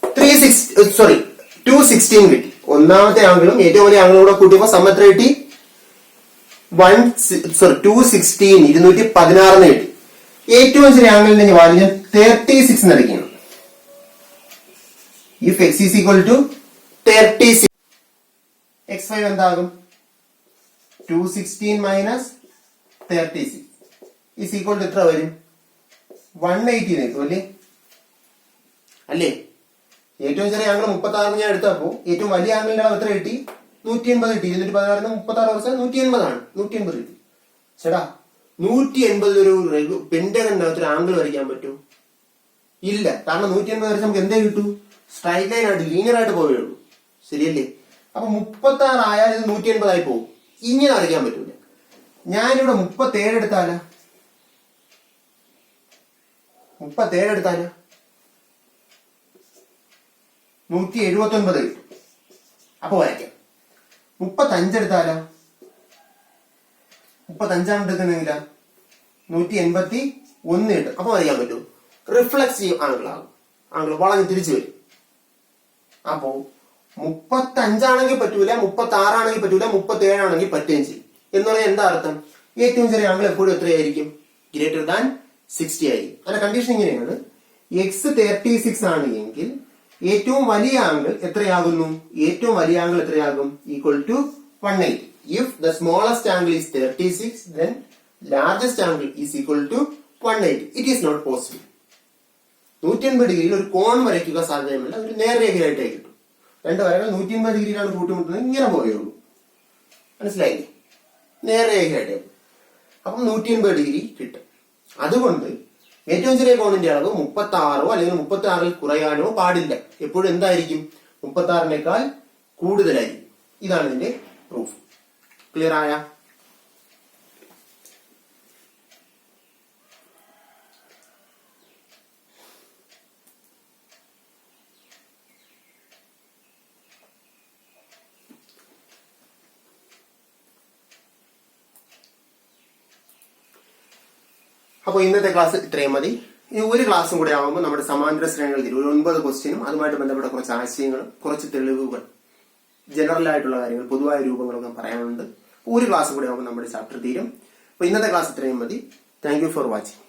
S1: 216 കിട്ടി. ഒന്നാമത്തെ ആംഗിളും ഏറ്റവും വലിയ ആംഗിളും കൂടെ കൂട്ടിയപ്പോ സം എത്ര കിട്ടി? 216 കിട്ടി. ഏറ്റവും ചെറിയ ആംഗിളിന്റെ വാല്യൂ 36 എടുക്കണം. If x is equal to 36, x5 എന്താകും? 216 മൈനസ് 36 ഈസ് ഈക്വൽ ടു എത്ര വരും? 180 നിൽക്കും അല്ലേ? അല്ലേ? ഏറ്റവും ചെറിയ ആംഗിൾ 36 ഞാൻ എടുത്തപ്പോ ഏറ്റവും വലിയ ആംഗിളിന്റെ അളവ് എത്ര കിട്ടി? 180 കിട്ടി. 216 36 കുറച്ചാൽ 180 ആണ്. 180 കിട്ടി. ചേട്ടാ 180 ഒരു പെന്റഗണിനകത്ത് ഒരു ആംഗിൾ വരയ്ക്കാൻ പറ്റൂ? ഇല്ല. കാരണം 180 വരച്ചാൽ നമുക്ക് എന്തേ കിട്ടൂ? സ്ട്രൈറ്റ് ലൈൻ ആയിട്ട് ലീനിയർ ആയിട്ട് പോവുകയുള്ളൂ. ശരിയല്ലേ? അപ്പൊ 36 ആയാൽ ഇത് 180 ആയി പോകും. ഇങ്ങനെ വരയ്ക്കാൻ പറ്റൂല. ഞാനിവിടെ 37 എടുത്താല 179 കിട്ടും. അപ്പൊ വരയ്ക്കാം. 35 എടുത്താല 35 എടുക്കുന്നില്ല 181 കിട്ടും. അപ്പൊ വരയ്ക്കാൻ പറ്റും. റിഫ്ലക്സീവ് ആംഗിൾ ആകും. ആംഗിൾ വളഞ്ഞ് തിരിച്ചു വരും. അപ്പോ 35 ആണെങ്കിൽ പറ്റൂല, 36 ആണെങ്കിൽ പറ്റൂല, 37 ആണെങ്കിൽ പറ്റുകയും ചെയ്യും. എന്ന് പറഞ്ഞാൽ എന്താ അർത്ഥം? ഏറ്റവും ചെറിയ ആംഗിൾ എപ്പോഴും എത്രയായിരിക്കും? ഗ്രേറ്റർ ദാൻ 60 ആയിരിക്കും. അതിന്റെ കണ്ടീഷൻ ഇങ്ങനെയാണ്. എക്സ് 36 ആണ് എങ്കിൽ ഏറ്റവും വലിയ ആംഗിൾ എത്രയാകുന്നു? ഏറ്റവും വലിയ ആംഗിൾ എത്രയാകും? Equal to 180. If the smallest angle is 36, then largest angle is equal to 180. It is not possible. 180 ഡിഗ്രിയിൽ ഒരു കോൺ വരയ്ക്കുക സാധ്യമല്ല. ഒരു നേർരേഖയായിട്ടേ കിട്ടും. രണ്ട് വരകൾ 180 ഡിഗ്രിയിലാണ് കൂട്ടിമുട്ടുന്നത്. ഇങ്ങനെ പോവുകയുള്ളൂ. മനസ്സിലായില്ലേ? നേർരേഖയായിട്ട്. അപ്പം 180 ഡിഗ്രി കിട്ടും. അതുകൊണ്ട് ഏറ്റവും ചെറിയ കോണിന്റെ അളവ് 36 അല്ലെങ്കിൽ 36 കുറയാനോ പാടില്ല. എപ്പോഴും എന്തായിരിക്കും? 36 കൂടുതലായിരിക്കും. ഇതാണ് ഇതിന്റെ പ്രൂഫ്. ക്ലിയർ ആയ? അപ്പോൾ ഇന്നത്തെ ക്ലാസ് ഇത്രയും മതി. ഇനി ഒരു ക്ലാസ്സും കൂടെ ആകുമ്പോൾ നമ്മുടെ സമാന്തര ശ്രേണികളിൽ ഒരു 9 ക്വസ്റ്റ്യനും അതുമായിട്ട് ബന്ധപ്പെട്ട കുറച്ച് ആശയങ്ങളും കുറച്ച് തെളിവുകൾ, ജനറൽ ആയിട്ടുള്ള കാര്യങ്ങൾ, പൊതുവായ രൂപങ്ങളൊക്കെ പറയാനുണ്ട്. ഒരു ക്ലാസ് കൂടെ ആകുമ്പോൾ നമ്മുടെ ചാപ്റ്റർ തീരും. അപ്പോൾ ഇന്നത്തെ ക്ലാസ് ഇത്രയും മതി. Thank you for watching.